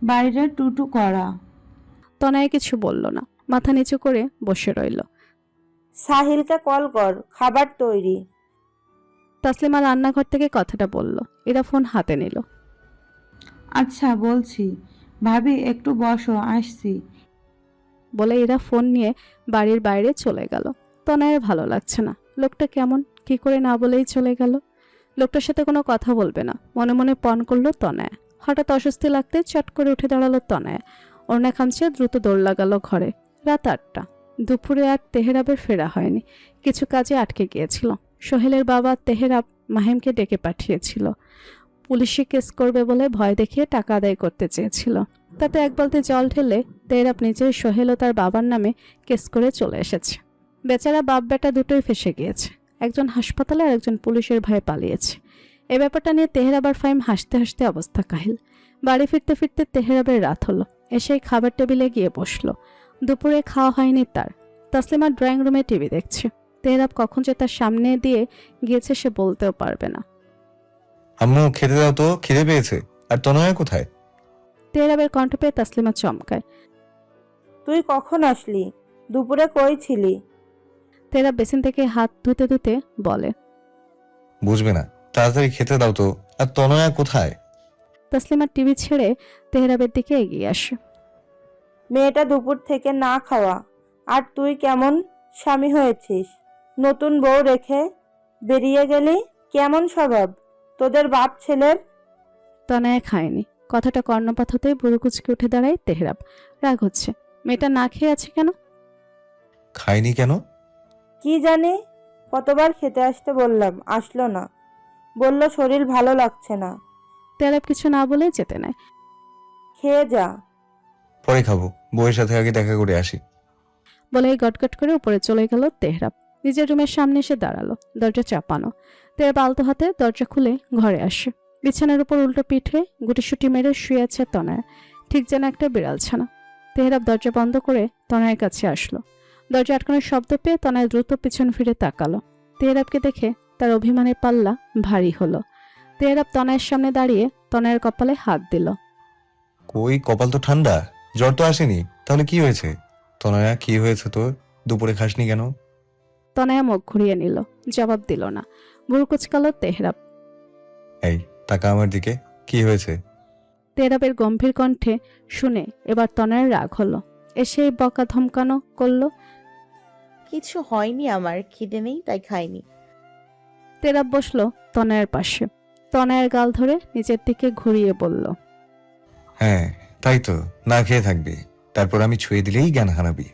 বাইরে টুটু করা। তনয় কিছু বলল না, মাথা নিচু করে বসে রইল। সাহিলকে কল কর, খাবার তৈরি। তাসলিমা রান্নাঘর থেকে কথাটা বলল। এরা ফোন হাতে নিল। আচ্ছা বলছি, ভাবি একটু বসো, আসছি। বলে এরা ফোন নিয়ে বাড়ির বাইরে চলে গেল। তনয়ের ভালো লাগছে না। লোকটা কেমন, কি করে না বলেই চলে গেল। লোকটার সাথে কোনো কথা বলবে না, মনে মনে পণ করলো তনয়। হঠাৎ অস্বস্তি লাগতে চট করে উঠে দাঁড়ালো তনয়। ওড়না খামচে দ্রুত দৌড় লাগালো ঘরে। রাত 8টা। দুপুরে আর তেহরাবের ফেরা হয়নি, কিছু কাজে আটকে গিয়েছিল। সোহেলের বাবা তেহরাব মাহিমকে ডেকে পাঠিয়েছিল। পুলিশে কেস করবে বলে ভয় দেখিয়ে টাকা আদায় করতে চেয়েছিল। তাতে এক বালতি জল ঢেলে তেহরাব নিজেই সোহেল ও তার বাবার নামে কেস করে চলে এসেছে। বেচারা বাপ বেটা দুটোই ফেসে গিয়েছে। একজন হাসপাতালে আর একজন পুলিশের ভয়ে পালিয়েছে। এ ব্যাপারটা নিয়ে তেহরাব আর ফাহিম হাসতে হাসতে অবস্থা কাহিল। বাড়ি ফিরতে ফিরতে তেহরাবের রাত হলো। এসেই খাবার টেবিলে গিয়ে বসলো। দুপুরে খাওয়া হয়নি তার। তাসলিমা ড্রয়িং রুমে টিভি দেখছে। তেহরাব কখন যে তার সামনে দিয়ে গিয়েছে সে বলতেও পারবে না। আম্মু খেতে দাও তো, খিদে পেয়েছে। আর তনয়া কোথায়? তেহরাবের কণ্ঠ পেয়ে তাসলিমা চমকায়। তুই কখন আসলি? দুপুরে কই ছিলি? তেহরাব বেসিন থেকে হাত ধুতে ধুতে বলে। বুঝবে না, তাড়াতাড়ি খেতে দাও তো। আর তনয়া কোথায়? তাসলিমা টিভি ছেড়ে তেহরাবের দিকে এগিয়ে আসে। মেয়েটা দুপুর থেকে না খাওয়া। আর তুই কেমন স্বামী হয়েছিস? নতুন বউ রেখে বেরিয়ে গেলি? কেমন স্বভাব তোদের বাপ ছেলের? তনয়া খায়নি। কথাটা কর্ণপাত হতেই বুড়ো কুচকে উঠে দাঁড়ায় তেহরাব। রাগ হচ্ছে। মেয়েটা না খেয়ে আছে কেন? খাইনি কেন? কি জানি, কতবার খেতে আসতে বললাম, আসলো না। বলল শরীর ভালো লাগছে না। তেহরাব কিছু না বলে যেতে নেয়। খেয়ে যা। পরে খাবো, বউয়ের সাথে আগে দেখা করে আসি। বলেই গটগট করে উপরে চলে গেল তেহরাব। নিজের রুমের সামনে এসে দাঁড়ালো। দরজা চাপানো। তেহরাব আলতো হাতে দরজা খুলে ঘরে আসে। বিছানার উপর উল্টো পিঠে গুটিসুটি মেরে শুয়ে আছে তনয়া, ঠিক যেন একটা বিড়াল ছানা। তেহরাব দরজা বন্ধ করে তনয়ের কাছে আসলো। দরজা আটকানোর শব্দ পেয়ে তনয় দ্রুত পিছন ফিরে তাকালো। তেহরাবকে দেখে তার অভিমানের পাল্লা ভারী হলো। তেহরাব তনয়ের সামনে দাঁড়িয়ে তনয়ের কপালে হাত দিল। কই, কপাল তো ঠান্ডা, জ্বর তো আসেনি। তাহলে কি হয়েছে? তনয়া কি হয়েছে তোর? দুপুরে খাসনি কেন? তনয়া মুখ ঘুরিয়ে নিল, জবাব দিল না। বুড়ো কুচকালো তেহরাব। এই টাকা আমার দিকে, কি হয়েছে? তেহরাবের গম্ভীর কণ্ঠে শুনে এবার তনয়ের রাগ হলো। এসেই বকা ধমকানো করলো। কিছু হয়নি, আমার খিদে নেই তাই খাইনি। তেহরাব বসলো তনয়ের পাশে। তনয়ের গাল ধরে নিজের দিকে ঘুরিয়ে বলল। হ্যাঁ তাই তো, না খেয়ে থাকবি, তারপর আমি ছুঁয়ে দিলেই জ্ঞান হারাবি।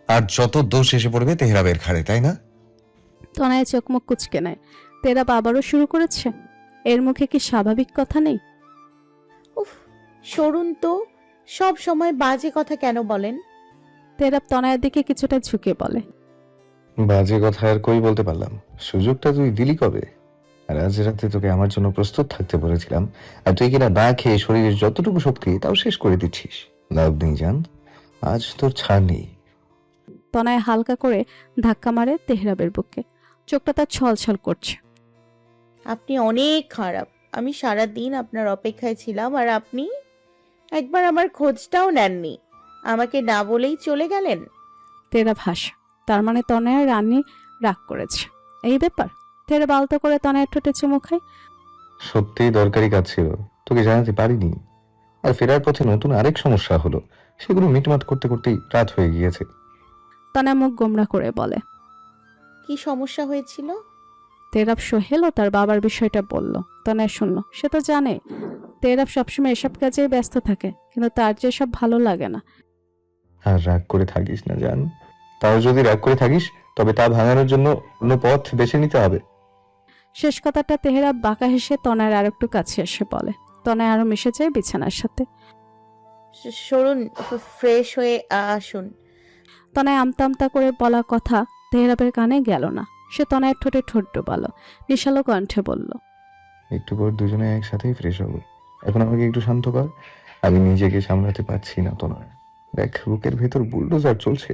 আর যত দোষ এসে পড়বে তেহরাবের ঘাড়ে, তাই না? তনয় চোখ মুখ কুচকে নেয়। তেহরাব আবারও শুরু করেছে। এর মুখে কি স্বাভাবিক কথা নেই? উফ, সরুন তো, সব সময় বাজে কথা কেন বলেন? তেহরাব তনয়ের দিকে কিছুটা ঝুঁকে বলে। বাজে কথা আর কই বলতে পারলাম? সুযোগটা তুই দিলি কবে? আর আজ রাতে তোকে আমার জন্য প্রস্তুত থাকতে বলেছিলাম, আর তুই কিনা না খেয়ে শরীরের যতটুকু শক্তি তাও শেষ করে দিচ্ছিস। লাভ নেই জান, আজ তোর ছাড় নেই। তনয় হালকা করে ধাক্কা মারে তেহরাবের বুকে। চোখটা তার ছলছল করছে। আপনি অনেক খারাপ। আমি সারা দিন আপনার অপেক্ষায় ছিলাম আর আপনি একবার আমার খোঁজটাও নেননি। আমাকে না বলেই চলে গেলেন। তেহরাব হাসে। তার মানে তনয় রানী রাগ করেছে, এই ব্যাপার। তেহরাব আলতো করে তনয়ের ঠোঁটে চুমু খায়। সত্যি দরকারি কাজ ছিল, তোকে জানাতে পারিনি। আর ফেরার পথে নতুন আরেক সমস্যা হলো, সেগুলো মিটমাট করতে করতেই রাত হয়ে গিয়েছে। তনয় মুখ গোমড়া করে বলে। কি সমস্যা হয়েছিল? তেহরাব সোহেল ও তার বাবার বিষয়টা বলল। তনয় শুনল। সে তো জানে তেহরাব সবসময় এসব কাজেই ব্যস্ত থাকে, কিন্তু তার যে সব ভালো লাগে না। আর রাগ করে থাকিস না জান, তাও যদি রাগ করে থাকিস তবে তা ভাঙানোর জন্য অন্য পথ বেছে নিতে হবে। শেষ কথাটা তেহরাব বাঁকা হেসে তনয়ের আরেকটু কাছে এসে বলে। তনয় আরো মিশে যায় বিছানার সাথে। সরুন, ফ্রেশ হয়ে আসুন। তনয় আমতা আমতা করে বলা কথা তেহরাবের কানে গেল না। সে তনয়ের ঠোঁটে ঠোঁট ডোবালো, নিশালো কণ্ঠে বলল। একটু পর দুজনে একসাথেই ফ্রেশ হবো। এখন আমাকে একটু শান্ত কর, আমি নিজেকে সামলাতে পারছি না। তো নয়, দেখ বুকের ভেতর বুলডোজার চলছে।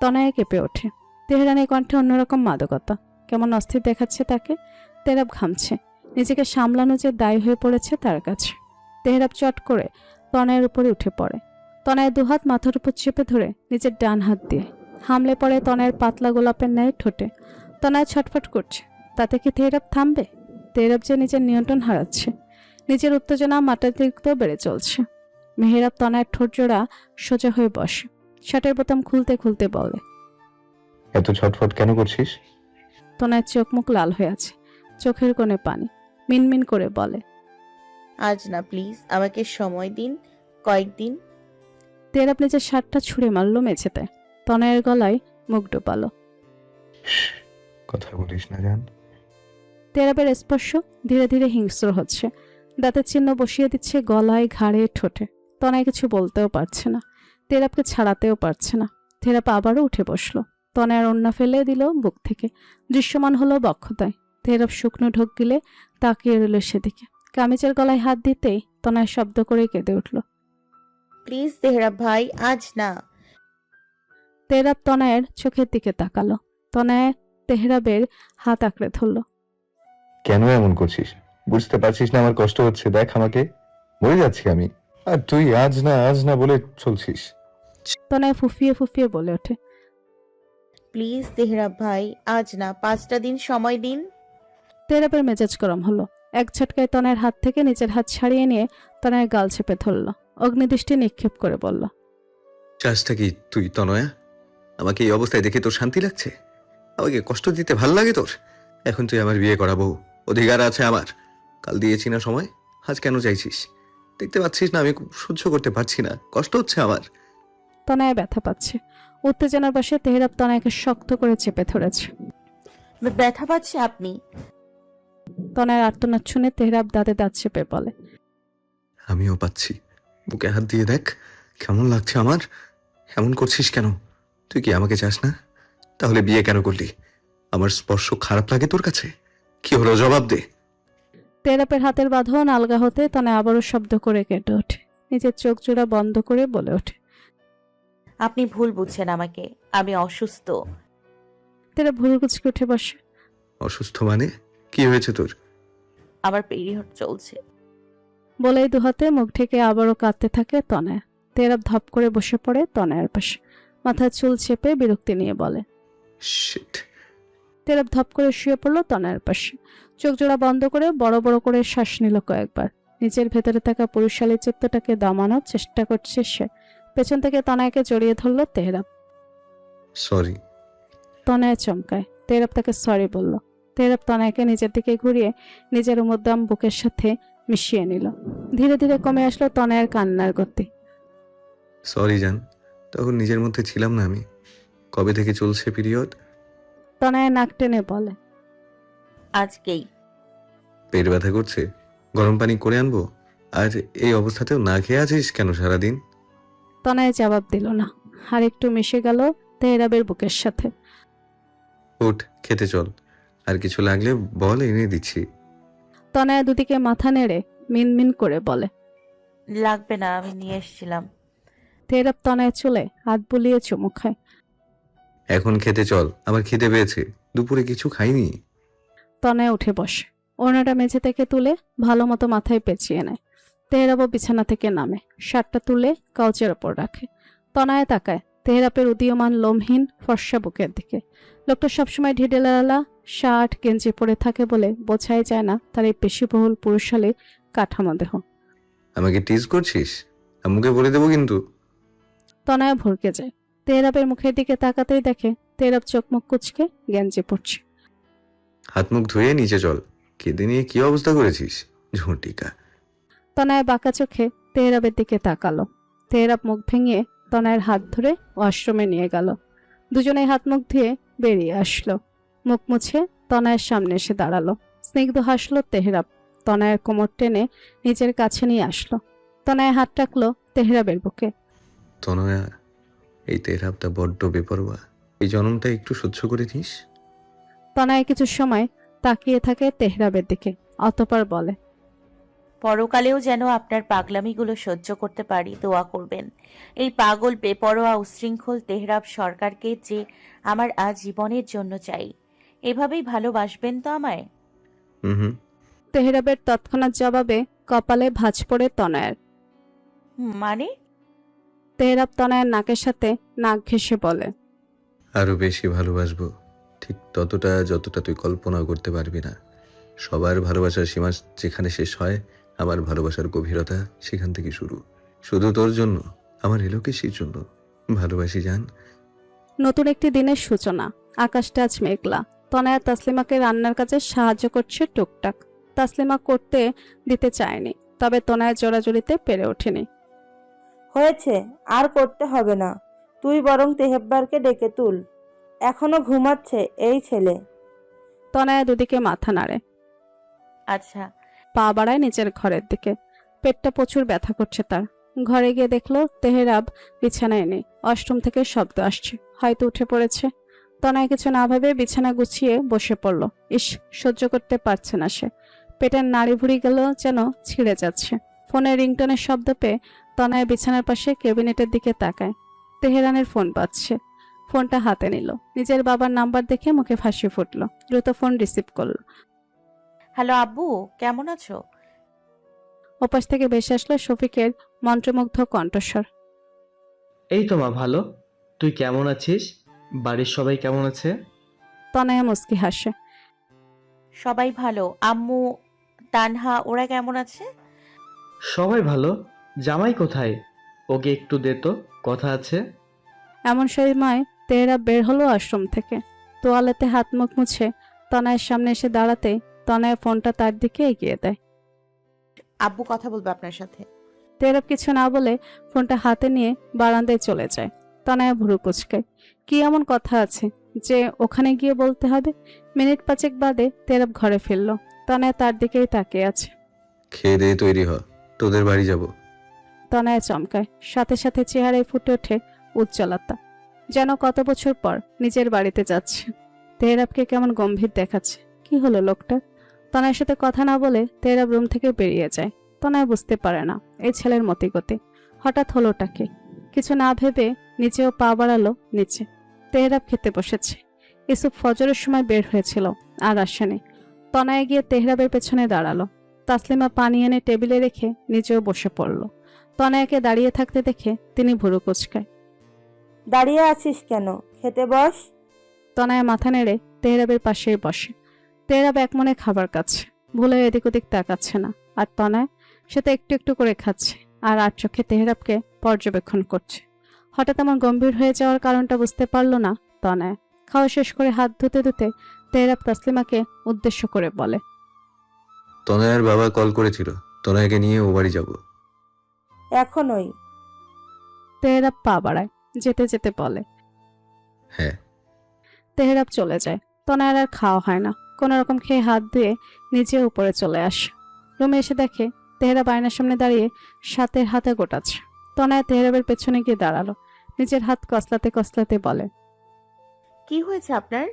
তনয় কেঁপে ওঠে। তেহরানের কণ্ঠে অন্যরকম মাদকতা, কেমন অস্থির দেখাচ্ছে তাকে। তেহরাব ঘামছে। নিজেকে সামলানো যে দায়ী হয়ে পড়েছে তার কাছে। তেহরাব চট করে তনয়ের উপরে উঠে পড়ে। তনয়ের দুহাত মাথার উপর চেপে ধরে নিজের ডান হাত দিয়ে হামলে পড়ে তনয়ের পাতলা গোলাপের ন্যায় ঠোঁটে। তনয় ছটফট করছে। তাতে কি তেহরাব থামবে? তেহরাব যে নিজের নিয়ন্ত্রণ হারাচ্ছে। নিজের উত্তেজনা মাত্রাতিরিক্ত বেড়ে চলছে। মেহেরাব তনয়ের ঠোঁট জোড়া সোজা হয়ে বসে। শার্টের বোতাম খুলতে খুলতে বলে, এত ছটফট কেন করছিস? তনয়ের চোখ মুখ লাল হয়ে আছে, চোখের কোণে পানি। মিনমিন করে বলে, আজ না প্লিজ, আমাকে সময় দিন, কয়েকদিন। তেহরাব নিজের শার্টটা ছুঁড়ে মারল মেঝেতে। তনয়ের গলায় মুখ ডোবালো। কথা বলিস না জান। তেহরাবের স্পর্শ ধীরে ধীরে হিংস্র হচ্ছে। দাঁতের চিহ্ন বসিয়ে দিচ্ছে গলায়, ঘাড়ে, ঠোঁটে। তনয় কিছু বলতেও পারছে না, তেহরাবকে ছাড়াতেও পারছে না। তেহরাব আবারও উঠে বসলো। তনয়ের ওড়না ফেলে দিল বুক থেকে। দৃশ্যমান হলো বক্ষতায়। তেহরাব শুকনো ঢোক গিলে তাকিয়ে রইল সেদিকে। কামিজের গলায় হাত দিতেই তনয় শব্দ করে কেঁদে উঠল। প্লিজ তেহরাব ভাই, আজ না। তেহরাব তনয়ের চোখের দিকে তাকালো। তনয় তেহরাবের হাত আঁকড়ে ধরল। কেন এমন করছিস? বুঝতে পারছিস না আমার কষ্ট হচ্ছে? দেখ আমাকে, মরে যাচ্ছি আমি, আর তুই আজ না বলে চলছিস। তনয় ফুফিয়ে ফুফিয়ে বলে ওঠে, প্লিজ তেহরাব ভাই, আজ না, 5টা দিন সময় দিন। তেহরাবের মেজাজ গরম হলো। এক ঝটকায় তনয়ের হাত থেকে নিজের হাত ছাড়িয়ে নিয়ে তনয়ের গাল চেপে ধরল। অগ্নিদৃষ্টি নিক্ষেপ করে বলল, চাষটা কি তুই তনয়া? আমাকে এই অবস্থায় দেখে তোর শান্তি লাগছে? আমাকে কষ্ট দিতে ভাল লাগে তোর? এখন তুই আমার বিয়ে করাবো, অধিকার আছে আমার। কাল দিয়েছি না সময়, আজ কেন চাইছিস? দেখতে পাচ্ছিস না আমি সহ্য করতে পারছি না, কষ্ট হচ্ছে আমার। তনয় ব্যথা পাচ্ছে। উত্তেজনার বশে তেহরাব তনয়কে শক্ত করে চেপে ধরেছে। ব্যথা পাচ্ছে আপনি? তনয়ের আর্তনাদ শুনে তেহরাব দাঁতে দাঁত চেপে বলে, আমিও পাচ্ছি। বুকে হাত দিয়ে দেখ কেমন লাগছে আমার। এমন করছিস কেন? তুই কি আমাকে চাস না? তাহলে বিয়ে কেন করলি? আমার স্পর্শ খারাপ লাগে তোর কাছে? কি হলো জবাব দে। তেহরাবের হাতের বাঁধন আলগা হতে তনয় আবারও শব্দ করে কেটে ওঠে। নিজের চোখ জোড়া বন্ধ করে বলে ওঠে, আপনি ভুল বুঝছেন আমাকে, আমি অসুস্থ। তেহরাব ভুরু কুচকে উঠে বসে। অসুস্থ মানে? কি হয়েছে তোর? আমার পিরিয়ড চলছে। বলেই দুহাতে মুখ ঢেকে আবারও কাঁদতে থাকে তনয়। তেহরাব ধপ করে বসে পড়ে তনয়ের পাশে। মাথায় চুল চেপে বিরক্তি নিয়ে বলে। শিট। তেহরাব ধপ করে শুয়ে পড়ল তনয়ের পাশে। চোখ জোড়া বন্ধ করে বড় বড় করে শ্বাস নিল কয়েকবার। নিজের ভেতরে থাকা পুরুষালী চিত্তটাকে দমানোর চেষ্টা করছে সে। পেছন থেকে তনয়কে জড়িয়ে ধরল তেহরাব। সরি। তনয় চমকায়। তেহরাব তাকে সরি বলল। তেহরাব তনয়কে নিজের দিকে ঘুরিয়ে নিজের উমদ্দাম বুকের সাথে মিশিয়ে নিল। ধীরে ধীরে কমে আসলো তনয়ের কান্নার গতি। সরি জান, তখন নিজের মধ্যে ছিলাম না আমি। কবে থেকে চলছে পিরিয়ড? তনয় নাক টেনে বলে, আজকেই। পেট ব্যথা করছে? গরম পানি করে আনবো? আর এই অবস্থাতেও না খেয়ে আছিস কেন সারাদিন? তনয় জবাব দিল না। আর একটু মিশে গেল তেহরাবের বুকের সাথে। উঠ, খেতে চল। আর কিছু লাগলে বল, এনে দিচ্ছি। তনয় দুদিকে মাথা নেড়ে মিনমিন করে বলে, লাগবে না, আমি নিয়ে এসেছিলাম। তেহরাব তনয় চুলে হাত বুলিয়ে চুমু খায়। এখন খেতে চল, আমার খিদে পেয়েছে। দুপুরে কিছু খাইনি। তনয় উঠে বসে। ওড়নাটা মেঝে থেকে তুলে ভালো মতো মাথায় পেঁচিয়ে নেয়। তেহরাবও বিছানা থেকে নামে। শার্টটা তুলে কাউচের ওপর রাখে। তনয় তাকায় তেহরাবের উদীয়মান লোমহীন ফর্সা বুকের দিকে। লোকটা সবসময় ঢিঢেলালা শার্ট গেঞ্জি পরে থাকে বলে বোঝাই যায় না তার এই পেশিবহুল পুরুষালী কাঠামো দেহ। আমাকে টিজ করছিস? আম্মুকে বলে দেবো কিন্তু। তনয় ভরকে যায়। তেহরাবের মুখের দিকে তাকাতেই দেখে তেহরাব চোখ মুখ কুচকে গেঞ্জি পড়ছে। হাত মুখ ধুয়ে নিচে চল। কেঁদে নিয়ে কি অবস্থা করেছিস ঝুঁটিকা। তনয় বাঁকা চোখে তেহরাবের দিকে তাকালো। তেহরাব মুখ ভেঙে তনয়ের হাত ধরে ওয়াশরুমে নিয়ে গেল। দুজনেই হাত মুখ ধুয়ে বেরিয়ে আসলো। মুখ মুছে তনয়ের সামনে এসে দাঁড়ালো। স্নিগ্ধ হাসলো তেহরাব। তনয়ের কোমর টেনে নিজের কাছে নিয়ে আসলো। তনয় হাত রাখলো তেহরাবের বুকে। তনয়া, এই তেহরাবটা বড্ড বেপরোয়া। এই জনমটা একটু সহ্য করে নিস। তনয় কিছু সময় তাকিয়ে থাকে তেহরাবের দিকে, অতঃপর বলে, পরকালেও যেন আপনার পাগলামিগুলো সহ্য করতে পারি, দোয়া করবেন। এই পাগল বেপরোয়া উশৃঙ্খল তেহরাব সরকারকে যে আমার আজীবনের জন্য চাই। এভাবেই ভালোবাসবেন তো আমায়? হুম। তেহরাবের তৎক্ষণাৎ জবাবে কপালে ভাঁজ পড়ে তনয়ের। মানে? তেহরাব তনয়ের নাকের সাথে নাক ঘেঁষে বলে, আরো বেশি ভালোবাসবো, ঠিক ততটা যতটা তুই কল্পনাও করতে পারবি না। সবার ভালোবাসার সীমা যেখানে শেষ হয়, আমার ভালোবাসার গভীরতা সেখান থেকে শুরু। শুধু তোর জন্য, আমার এলোকেশির জন্য ভালোবাসি জান। নতুন একটি দিনের সূচনা। আকাশটা আজ মেঘলা। তনয়া তাসলিমাকে রান্নার কাজে সাহায্য করছে টুকটাক। তাসলিমা করতে দিতে চায়নি, তবে তনয়া জোরাজুরিতে পেরে ওঠেনি। হয়েছে, আর করতে হবে না। তুই বরং তেহেব্বারকে ডেকে তুল, এখনো ঘুমাচ্ছে এই ছেলে। তনয়া দুদিকে মাথা নাড়ে, আচ্ছা। পা বাড়ায় নিচের ঘরের দিকে। পেটটা প্রচুর ব্যথা করছে তার। ঘরে গিয়ে দেখলো তেহরাব বিছানায় নেই। অষ্টম থেকে শব্দ আসছে, হয়তো উঠে পড়েছে। তনয় কিছু না ভেবে বিছানা গুছিয়ে বসে পড়ল। ইস, সহ্য করতে পারছে না সে। পেটের নাড়ি ভুড়ি গেল যেন ছিঁড়ে যাচ্ছে। ফোনের রিংটনের শব্দ পেয়ে তনয় বিছানার পাশে ক্যাবিনেটের দিকে তাকায়। তেহরানের ফোন বাজছে। ফোনটা হাতে নিল। নিজের বাবার নাম্বার দেখে মুখে হাসি ফুটলো। দ্রুত ফোন রিসিভ করলো। হ্যালো আব্বু, কেমন আছো? ওপাশ থেকে ভেসে আসলো শফিকের মন্ত্রমুগ্ধ কণ্ঠস্বর। এই তো মা, ভালো। তুই কেমন আছিস? বাড়ির সবাই কেমন আছে? তনয়া মুচকি হাসে। সবাই ভালো। আম্মু, তানহা ওরা কেমন আছে? সবাই ভালো। জামাই কোথায়? ওকে একটু দে তো, কথা আছে। এমন সময় তেহরাব বের হলো আশ্রম থেকে। তোয়ালেতে হাত মুখ মুছে তনয়ের সামনে এসে দাঁড়াতেই তনয় ফোনটা তার দিকে এগিয়ে দেয়। আব্বু কথা বলবে আপনার সাথে। তেহরাব কিছু না বলে ফোনটা হাতে নিয়ে বারান্দায় চলে যায়। তনয়া ভুরু কুচকায়। কি এমন কথা আছে যে ওখানে গিয়ে বলতে হবে? মিনিট 5 বাদে তেহরাব ঘরে ফিরল। তনয়া তার দিকেই তাকিয়ে আছে। খেয়ে দিয়ে তৈরি হ, তোদের বাড়ি যাব। তনয়া চমকায়। সাথে সাথে চেহারায় ফুটে ওঠে উজ্জ্বলতা, যেন কত বছর পর নিজের বাড়িতে যাচ্ছে। তেহরাবকে কেমন গম্ভীর দেখাচ্ছে। কি হলো লোকটা? তনয়ের সাথে কথা না বলে তেহরাব রুম থেকে বেরিয়ে যায়। তনয় বুঝতে পারে না এই ছেলের মতিগতি। হঠাৎ হলোটাকে কিছু না ভেবে নিচেও পা বাড়ালো নিচে। তেহরাব খেতে বসেছে। ইসুফ ফজরের সময় বের হয়েছিল, আর আসেনি। তনয় গিয়ে তেহরাবের পেছনে দাঁড়ালো। তাসলিমা পানি এনে টেবিলে রেখে নিজেও বসে পড়ল। তনয়াকে দাঁড়িয়ে থাকতে দেখে তিনি ভুরু কুচকায়। দাঁড়িয়ে আছিস কেন? খেতে বস। তনয়া মাথা নেড়ে তেহরাবের পাশেই বসে। তেহরাব একমনে খাবার খাচ্ছে, ভুলে এদিক ওদিক তাকাচ্ছে না। আর তনয়, সে তো একটু একটু করে খাচ্ছে আর চোখে তেহরাবকে পর্যবেক্ষণ করছে। হঠাৎ এমন গম্ভীর হয়ে যাওয়ার কারণটা বুঝতে পারল না তনয়। খাওয়া শেষ করে হাত ধুতে ধুতে তেহরাব তাসলিমাকে উদ্দেশ্য করে বলে, তনয়ের বাবা কল করেছিল, তনয়কে নিয়ে ও বাড়ি যাব। এখনই? তেহরাব পা বাড়ায়, যেতে যেতে বলে। হ্যাঁ। তেহরাব চলে যায়। তনয়ের আর খাওয়া হয় না। কোনো রকম খেয়ে হাত ধুয়ে নিজে উপরে চলে আসে। রুমে এসে দেখে তেহরাব আয়নার সামনে দাঁড়িয়ে সাথের হাতে গোটাচ্ছে। তনয়া তেহরাবের পেছনে গিয়ে দাঁড়ালো। নিজের হাত কসলাতে কসলাতে বলে, কি হয়েছে আপনার?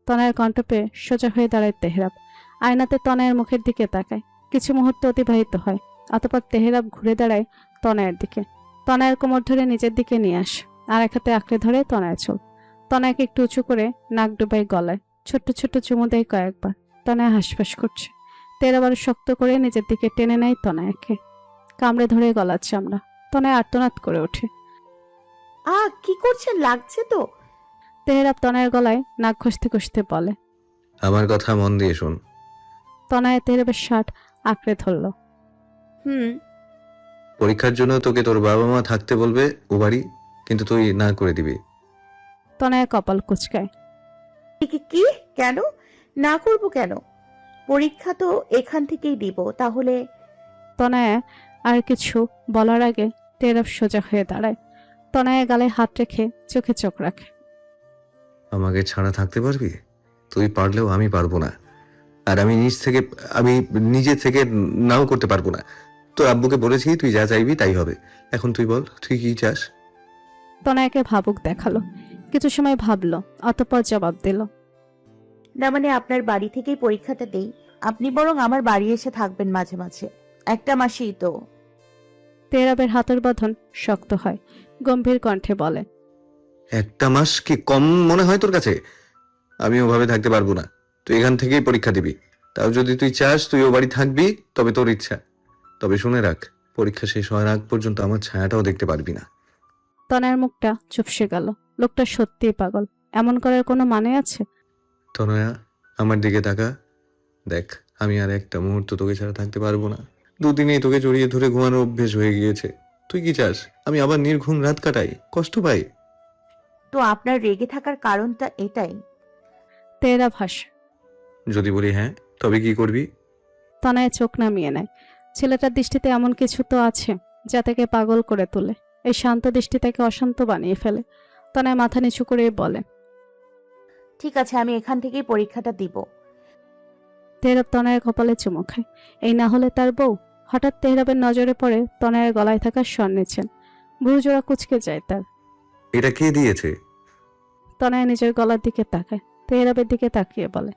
তনয়ের কণ্ঠ পেয়ে সোজা হয়ে দাঁড়ায় তেহরাব। আয়নাতে তনয়ের মুখের দিকে তাকায়। কিছু মুহূর্ত অতিবাহিত হয়। অতঃপর তেহরাব ঘুরে দাঁড়ায় তনয়ের দিকে। তনয়ের কোমর ধরে নিজের দিকে নিয়ে আসে, আর এক হাতে আঁকড়ে ধরে তনয়ের চুল। তনয়কে একটু উঁচু করে নাক ডুবাই গলায়। ছোট্ট ছোট্ট চুমু দেয় কয়েকবার। তনয় হাঁসফাঁস করছে। তেহরাব আরো শক্ত করে নিজের দিকে টেনে নেয় তনয়কে। কামড়ে ধরে গলার চামড়া। তনয় আর্তনাদ করে ওঠে। কি করছেন? লাগছে তো। তেহরাব তনয়ের গলায় নাক ঘষতে ঘষতে বলে। আমার কথা মন দিয়ে শোন। তনয় তেহরাবের শার্ট আঁকড়ে ধরল। পরীক্ষার জন্য তোকে তোর বাবা মা থাকতে বলবে ও বাড়ি, কিন্তু তুই না করে দিবি। তনয় কপাল কুচকায়। কি? কেন না করব? কেন? পরীক্ষা তো এখান থেকেই দিব। তাহলে? তনয় আর কিছু বলার আগে তেহরাব সোজা হয়ে দাঁড়ায়। তনয়ের গালে হাত রেখে চোখে চোখ রাখে। আমাকে ছাড়া থাকতে পারবি? তুই পারলেও আমি পারবো না। আর আমি নিজে থেকে নাও করতে পারবো না। তোর আব্বুকে বলেছি তুই যা চাইবি তাই হবে। এখন তুই বল, তুই কি চাস? তনয়কে ভাবুক দেখালো। কিছু সময় ভাবলো, অতঃপর জবাব দিল। না মানে আপনার বাড়ি থেকেই পরীক্ষাটা দেই। আপনি বরং আমার বাড়ি এসে থাকবেন মাঝে মাঝে। একটা মাসেই তো। তেহরাবের হাতের বাঁধন শক্ত হয়। গম্ভীর কণ্ঠে বলে, একটা মাস কি কম মনে হয় তোর কাছে? আমি ওভাবে থাকতে পারবো না। তুই এখান থেকেই পরীক্ষা দিবি, তাও যদি তুই চাস তুই ও বাড়ি থাকবি, তবে তোর ইচ্ছা। তবে শুনে রাখ, পরীক্ষা শেষ হওয়ার আগ পর্যন্ত আমার ছায়াটাও দেখতে পারবি না। তনয়ের মুখটা চুপসে গেল। লোকটা সত্যিই পাগল, এমন করার কোনো মানে আছে? তনয়া, আমার দিকে তাকা। দেখ, আমি আর একটা মুহূর্ত তোকে ছাড়া থাকতে পারবো না। দুদিনেই তোকে জড়িয়ে ধরে ঘুমানোর অভ্যেস হয়ে গিয়েছে। তুই কি চাস আমি আবার নির্ঘুম রাত কাটাই, কষ্ট পাই? তো আপনার রেগে থাকার কারণটা এটাই? তেহরাব হাসে। যদি বলি হ্যাঁ, তবে কি করবি? তনয় চোখ নামিয়ে নেয়। ছেলেটার দৃষ্টিতে এমন কিছু তো আছে যা তাকে পাগল করে তোলে। এই শান্ত দৃষ্টি তাকে অশান্ত বানিয়ে ফেলে। তনয় মাথা নিচু করে বলে, ঠিক আছে, আমি এখান থেকেই পরীক্ষাটা দিব। তেহরাব তনয়ের কপালে চুমু খায়। এই না হলে তার বউ? হঠাৎ তেহরাবের নজরে পড়ে তনয়ের গলায় থাকা স্বর্ণের চেন। ভুরুজোড়া কুচকে যায় তার। এটা কে দিয়েছে? তনয় নিজের গলার দিকে তাকায়, তেহরাবের দিকে তাকিয়ে বলে,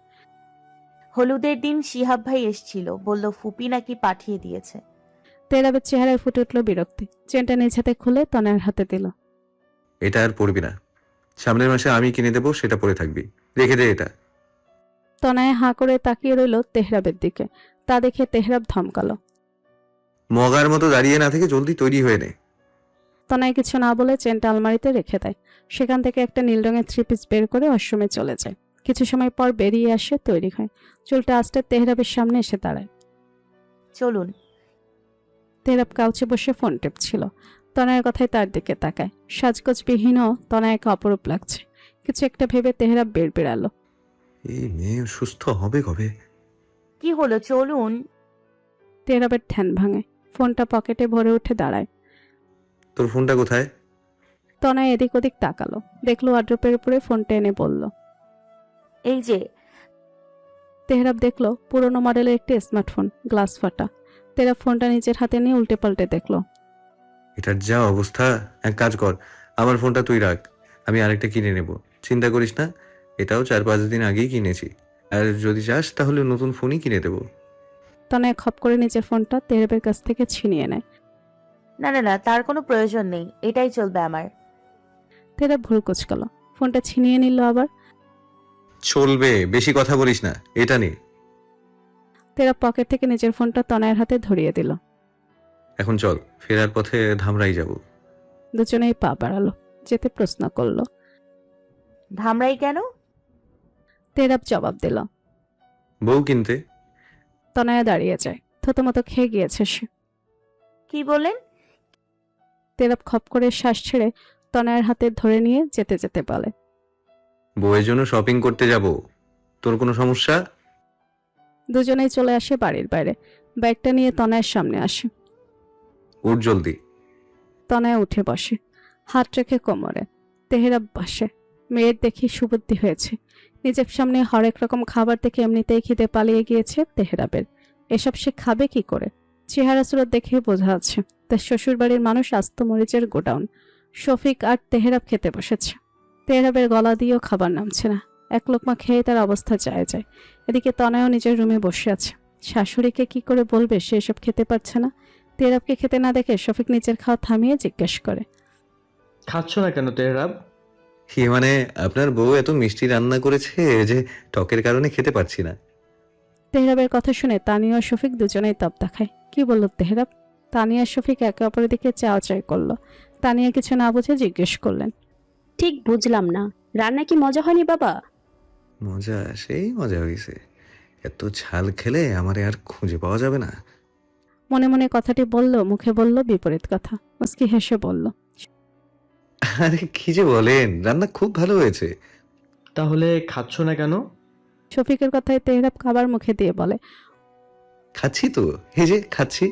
হলুদের দিন শিহাব ভাই এসছিল, বলল ফুপি নাকি পাঠিয়ে দিয়েছে। তেহরাবের চেহারায় ফুটে উঠল বিরক্তি। চেনটা নিজ হাতে খুলে তনয়ের হাতে দিল। এটা আর পড়বি না, সামনের মাসে আমি কিনে দেবো, সেটা পরে থাকবি। রেখে দে এটা। তনয় হাঁ করে তাকিয়ে রইল তেহরাবের দিকে। তা দেখে তেহরাব ধমকালো। মগার মতো দাঁড়িয়ে না থেকে জলদি তৈরি হয়ে নে। তনয় কিছু না বলে চেনটা আলমারিতে রেখে দেয়। সেখান থেকে একটা নীল রঙের 3 পিস বের করে ওয়াশরুমে চলে যায়। কিছু সময় পর বেরিয়ে আসে, তৈরি হয়। চুলটা আস্তে তেহরাবের সামনে এসে দাঁড়ায়। চলুন। তেহরাব কাউচে বসে ফোন টেপছিল। তনয়ের কথায় তার দিকে তাকায়। সাজগোজবিহীনও তনয়কে অপরূপ লাগছে। কিছু একটা ভেবে তেহরাব বের বেরালো। এই মেয়ে সুস্থ হবে কবে? কি হলো, চলুন। তেহরাবের ধ্যান ভাঙে। ফোনটা পকেটে ভরে উঠে দাঁড়ায়। তোর ফোনটা কোথায়? তনয় এদিক ওদিক তাকালো, দেখলো ওয়ার্ড্রোপের উপরে ফোনটা এনে বলল। এই যে। তেহরাব দেখলো পুরোনো মডেলের একটি স্মার্টফোন, গ্লাস ফাটা। তেহরাব ফোনটা নিজের হাতে নিয়ে উল্টে পাল্টে দেখলো। এটার যা অবস্থা, এক কাজ কর, আমার ফোনটা তুই রাখ, আমি আরেকটা কিনে নেব। চিন্তা করিস না, এটাও 4-5 দিন আগেই কিনেছি। আর যদি চাস তাহলে নতুন ফোনই কিনে দেবো। তনয় খপ করে নিজের ফোনটা তেহরাবের কাছ থেকে ছিনিয়ে নেয়। না না না, তার কোনো প্রয়োজন নেই, এটাই চলবে আমার। তেহরাব ভুল কুচকালো, ফোনটা ছিনিয়ে নিল আবার। চলবে, বেশি কথা বলিস না, এটা নে। তেহরাব পকেট থেকে নিজের ফোনটা তনয়ের হাতে ধরিয়ে দিল। এখন চল, ফেরার পথে ধামরাই যাব। দুজনেই পা বাড়ালো, যেতে প্রশ্ন করলো। ধামরাই কেন? তেহরাব জবাব দিল। বউ কিনতে। তনয়া দাঁড়িয়ে যায়, থতমত খেয়ে গিয়েছে সে। কি বললেন? তেহরাব খপ করে শ্বাস ছেড়ে তনয়ের হাতে ধরে নিয়ে যেতে যেতে বলে, বউয়ের জন্য শপিং করতে যাব, তোর কোনো সমস্যা? দুজনেই চলে আসে বাড়ির বাইরে। ব্যাগটা নিয়ে তনয়ের সামনে আসে। উঠ জলদি। তনয়া উঠে বসে, হাত রেখে কোমরে। তেহরাব বসে। মেয়ের দেখি সুবুদ্ধি হয়েছে। নিজের সামনে হরেক রকম খাবার দেখে এমনিতেই খিদে পালিয়ে গিয়েছে তেহরাবের। এসব সে খাবে কি করে? চেহারা সুরত দেখে বোঝা যাচ্ছে তার শ্বশুর বাড়ির মানুষ আস্ত মরিচের গোডাউন। শফিক আর তেহরাব খেতে বসেছে। তেহরাবের গলা দিয়েও খাবার নামছে না। এক লোকমা খেয়ে তার অবস্থা যায় যায়। এদিকে তনয়ও নিজের রুমে বসে আছে। শাশুড়িকে কি করে বলবে সে এসব খেতে পারছে না? তেহরাবকে খেতে না দেখে শফিক নিজের খাওয়া থামিয়ে জিজ্ঞেস করে, খাচ্ছ না কেন তেহরাব? কি মানে, আপনার বউ এত মিষ্টি রান্না করেছে যে টকের কারণে খেতে পারছি না। তেহরাবের কথা শুনে তানিয়া আর শফিক দুজনেই তপ দেখায়। কি বলল তেহরাব? তানিয়া আর শফিক একে অপরের দিকে চাওয়াচাই করলো। তানিয়া কিছু না বুঝে জিজ্ঞেস করলেন, ঠিক বুঝলাম না, রান্না কি মজা হয়নি বাবা? মজা, সেই মজা হয়েছে। এত ঝাল খেলে আমারে আর খুঁজে পাওয়া যাবে না। মনে মনে কথাটি বলল, মুখে বলল বিপরীত কথা। মুস্কি হেসে বলল, আরে কি যে বলেন, রান্না খুব ভালো হয়েছে। তাহলে খাচ্ছ না কেন? শফিকের কথায় তেহরাব খাবার মুখে দিয়ে বলে, খাচ্ছি তো, এই যে খাচ্ছি।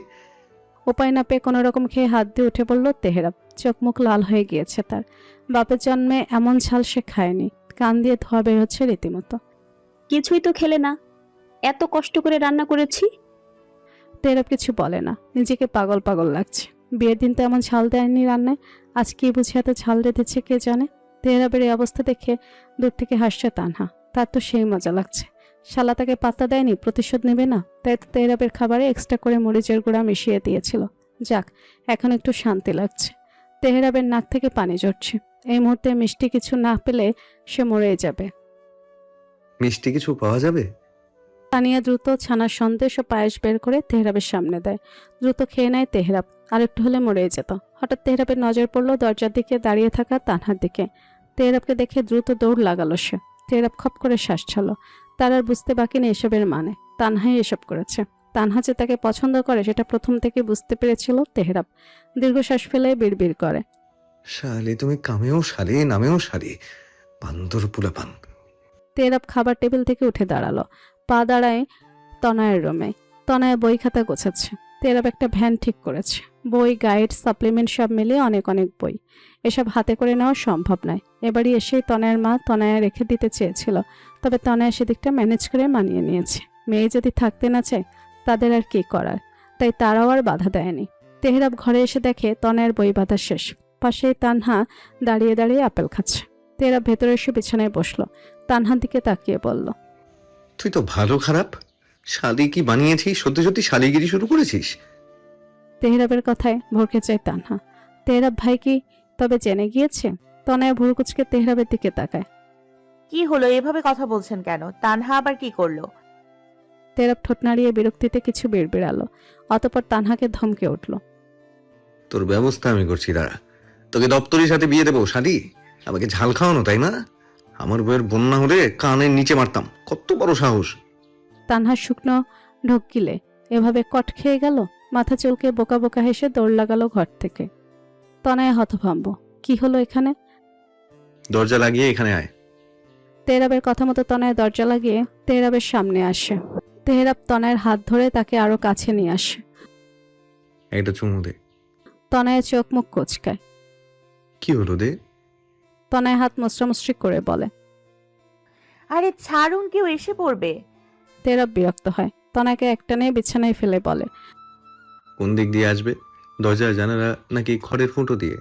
উপায় না পেয়ে কোনো রকম খেয়ে হাত দিয়ে উঠে পড়ল তেহরাব। চোখ মুখ লাল হয়ে গিয়েছে তার। বাপের জন্মে এমন ঝাল সে খায়নি। কান দিয়ে ধোয়া বের হচ্ছে রীতিমতো। কিছুই তো খেলে না, এত কষ্ট করে রান্না করেছি। তেহরাব কিছু বলে না, নিজেকে পাগল পাগল লাগছে। বিয়ের দিন তো এমন ঝাল দেয়নি রান্নায়, আজ কি বুঝে এত ঝাল দিচ্ছে কে জানে। তেহরাবের এই অবস্থা দেখে দূর থেকে হাসছে তানহা। তার তো সেই মজা লাগছে। শালা তাকে পাত্তা দেয়নি, প্রতিশোধ নেবে না, তাই তো তেহরাবের খাবারে এক্সট্রা করে মরিচের গুঁড়া মিশিয়ে দিয়েছিল। যাক, এখন একটু শান্তি লাগছে। তেহরাবের নাক থেকে পানি ঝরছে। এই মুহূর্তে মিষ্টি কিছু না পেলে সে মরে যাবে। মিষ্টি কিছু পাওয়া যাবে? তানিয়া দ্রুত ছানার সন্দেশ ও পায়েস বের করে তেহরাবের সামনে দেয়। দ্রুত খেয়ে নেয় তেহরাব। আরেকটু হলে মরেই যেত। হঠাৎ তেহরাবের নজর পড়ল দরজার দিকে দাঁড়িয়ে থাকা তানহার দিকে। তেহরাবকে দেখে দ্রুত দৌড় লাগালো সে। তেহরাব খপ করে শ্বাস ছাড়ল। তার আর বুঝতে বাকি নেই এসবের মানে। তানহাই এসব করেছে। তানহা যে তাকে পছন্দ করে সেটা প্রথম থেকে বুঝতে পেরেছিল তেহরাব। দীর্ঘশ্বাস ফেলে বিড়বিড় করে, শালি তুমি কামেও শালি, নামেও শালি, বান্দর পুলাপান। তেহরাব খাবার টেবিল থেকে উঠে দাঁড়ালো। পা দাঁড়ায় তনয়ের রুমে। তনয় বই খাতা গোছাচ্ছে। তেহরাব একটা ভ্যান ঠিক করেছে। বই, গাইড, সাপ্লিমেন্ট সব মিলিয়ে অনেক অনেক বই। এসব হাতে করে নেওয়া সম্ভব নয়। এবারই এসেই তনয়ের মা তনয়া রেখে দিতে চেয়েছিল, তবে তনয়া সেদিকটা ম্যানেজ করে মানিয়ে নিয়েছে। মেয়ে যদি থাকতে না চায় তাদের আর কি করার, তাই তারাও আর বাধা দেয়নি। তেহরাব ঘরে এসে দেখে তনয়ের বই বাঁধা শেষ। পাশেই তানহা দাঁড়িয়ে দাঁড়িয়ে আপেল খাচ্ছে। তেহরাব ভেতরে এসে বিছানায় বসলো। তানহার দিকে তাকিয়ে বলল, তুই তো ভালো খারাপ শালি কি বানিয়েছিস? সত্যি সত্যি শালিগিরি শুরু করেছিস? তেহরাবের কথায় ভরকে যায় তানহা। তেহরাব ভাই কি তবে জেনে গিয়েছে? তনয়া ভুরুকুচকে তেহরাবের দিকে তাকায়। কি হলো, এভাবে কথা বলছেন কেন? তানহা আবার কি করলো? তেহরাব ঠোঁট নাড়িয়ে বিরক্তিতে কিছু বিড়বিড়ালো। অতঃপর তানহাকে ধমকে উঠল, তোর ব্যবস্থা আমি করছি, দাঁড়া। তোকে দপ্তরির সাথে বিয়ে দেবো শালি? আমাকে ঝাল খাওয়ানো, তাই না? আমার বইয়ের বন্যা হলে কানের নিচে মারতাম। কত বড় সাহস! তানহা শুকনো ঢোক গিলে এভাবে কট খেয়ে গেল। মাথা চুলকে বোকা বোকা হেসে দৌড় লাগালো ঘর থেকে। তনয়া হতভম্ব। কি হলো এখানে? দরজা লাগিয়ে এখানে আয়। তেহরাবের কথা মতো তনয়া দরজা লাগিয়ে তেহরাবের সামনে আসে। তেহরাব তনয়ের হাত ধরে তাকে আরো কাছে নিয়ে আসে। একটা চুমু দে। তনয়া চোখ মুখ কোচকায়। কি হলো দে? তনয় হাত মুচড়ামুচড়ি করে বলে, আরে ছাড়ুন, কেউ এসে পড়বে। তেহরাব বিরক্ত হয়। তনয়কে একটানে বিছানায় ফেলে বলে, কোন দিক দিয়ে আসবে? দরজা জানালা নাকি খড়ের ফুটো দিয়ে?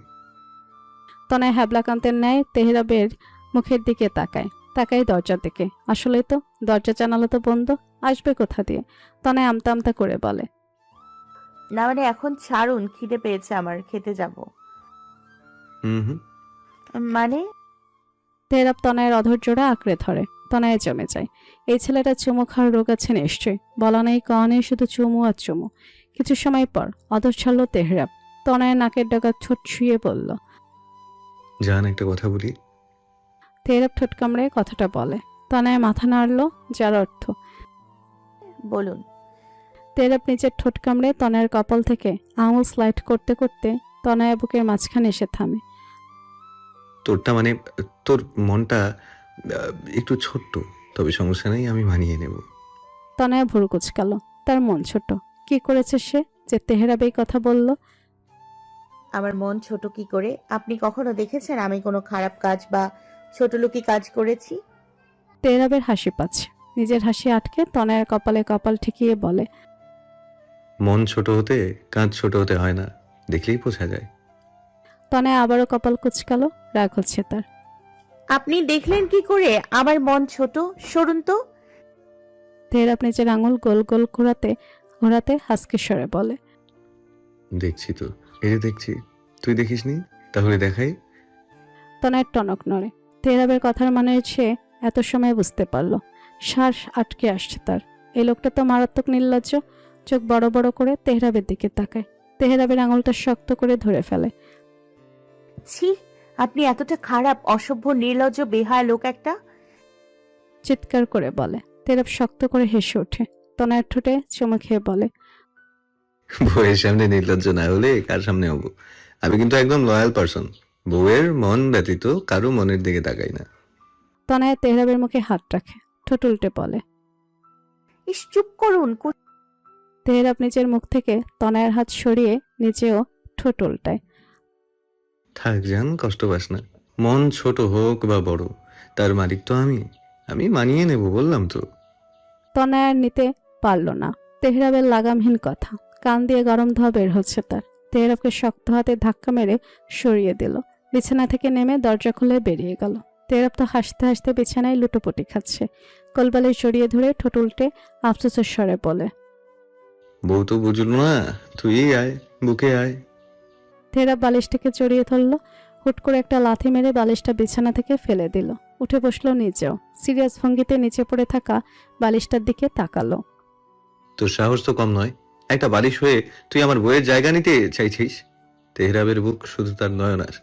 তনয় হ্যাবলাকান্তের ন্যায় তেহরাবের মুখের দিকে তাকায়। তাকাই দরজার দিকে। আসলেই তো দরজা জানালা তো বন্ধ, আসবে কোথা দিয়ে? তনয় আমতা আমতা করে বলে, না মানে এখন ছাড়ুন, খিদে পেয়েছে আমার, খেতে যাব। হুম। মানে? তেহরাব তনয়ের অধৈর্যটা আঁকড়ে ধরে। তনয়ে জমে যায়। এই ছেলেটা চুমু খাওয়ার রোগ আছে নিশ্চয়ই। বলা নেই কওয়া নেই, শুধু চুমু আর চুমু। কিছু সময় পর অধর ছাড়ল তেহরাব। তনয়ের নাকের ডগা ঠোঁট ছুঁয়ে বলল, জান একটা কথা বলি। তেহরাব ঠোঁট কামড়ে কথাটা বলে। তনয় মাথা নাড়ল, যার অর্থ বলুন। তেহরাব নিচের ঠোঁট কামড়ে তনয়ের কপাল থেকে আঙুল স্লাইড করতে করতে তনয়া বুকের মাঝখানে এসে থামে। তোরটা মানে তোর মনটা একটু ছোট্ট, তবে সমস্যা নেই, আমি মানিয়ে নেব। তনয়া ভুরু কুচকালো। তার মন ছোট। কি করেছে সে যে তেহরাব এই কথা বলল? আমার মন ছোট কি করে? আপনি কখনো দেখেছেন আমি কোনো খারাপ কাজ বা ছোটলোকি কাজ করেছি? তেহরাবের হাসি পাচ্ছে। নিজের হাসি আটকে তনয়ের কপালে কপাল ঠেকিয়ে বলে, মন ছোট হতে কাঁধ ছোট হতে হয় না, দেখলেই বোঝা যায়। তনয়া আবারও কপাল কুচকালো। রাগ হচ্ছে তার। আপনি দেখলেন কি করে আমার মন ছোট? সরুন তো। তেহরাব নিজের আঙুল গোল গোল ঘোরাতে ঘোরাতে হাসকে স্বরে বলে, দেখছি তো, এই যে দেখছি। তুই দেখিসনি? তাহলে দেখাই। তনয়ের টনক নড়ে। তেহরাবের কথার মানে সে এত সময় বুঝতে পারল। শ্বাস আটকে আসছে তার। এই লোকটা তো মারাত্মক নির্লজ্জ। চোখ বড় বড় করে তেহরাবের দিকে তাকায়। তেহরাবের আঙুলটা শক্ত করে ধরে ফেলে। ছি, আপনি এতটা খারাপ, অসভ্য, নির্লজ্জ, বেহায়া লোক একটা। চিৎকার করে বলে। তেহরাব শক্ত করে হেসে ওঠে। তনয়ের ঠোঁটে চুমু খেয়ে বলে, বউয়ের সামনে নির্লজ্জ না হলে কার সামনে হবো? আমি কিন্তু একদম লয়াল পারসন। বউয়ের মন ব্যতীত কারো মনের দিকে তাকাই না। তনয়া তেহরাবের মুখে হাত রাখে। ঠোঁট উল্টে বলে, ইস, চুপ করুন। তেহরাব নিজের মুখ থেকে তনয়ের হাত সরিয়ে নিজেও ঠোঁট উল্টায়। থাক জান, কষ্ট পাস না। মন ছোট হোক বা বড়, তার মালিক তো আমি মানিয়ে নেব, বললাম তো। তনয়ার নিতে পারল না তেহরাবের লাগামহীন কথা। কান দিয়ে গরম ধোয়া বের হচ্ছে তার। তেহরাবকে শক্ত হাতে ধাক্কা মেরে সরিয়ে দিল। বিছানা থেকে নেমে দরজা খুলে বেরিয়ে গেল। তেহরাব তো হাসতে হাসতে বিছানায় লুটোপুটি খাচ্ছে। কোলবালিশ জড়িয়ে ধরে ঠোঁট উল্টে আফসোসের স্বরে বলে, বউ তো বুঝল না, তুই আয়, বুকে আয়। তেহরাব বালিশটাকে জড়িয়ে ধরল। হুট করে একটা লাথি মেরে বালিশটা বিছানা থেকে ফেলে দিল। উঠে বসলো নিজেও। সিরিয়াস ভঙ্গিতে নিচে পড়ে থাকা বালিশটার দিকে তাকালো। তোর সাহস তো কম নয়, একটা বালিশ হয়ে তুই আমার বইয়ের জায়গা নিতে চাইছিস? তেহরাবের বুক শুধু তার নয়নার,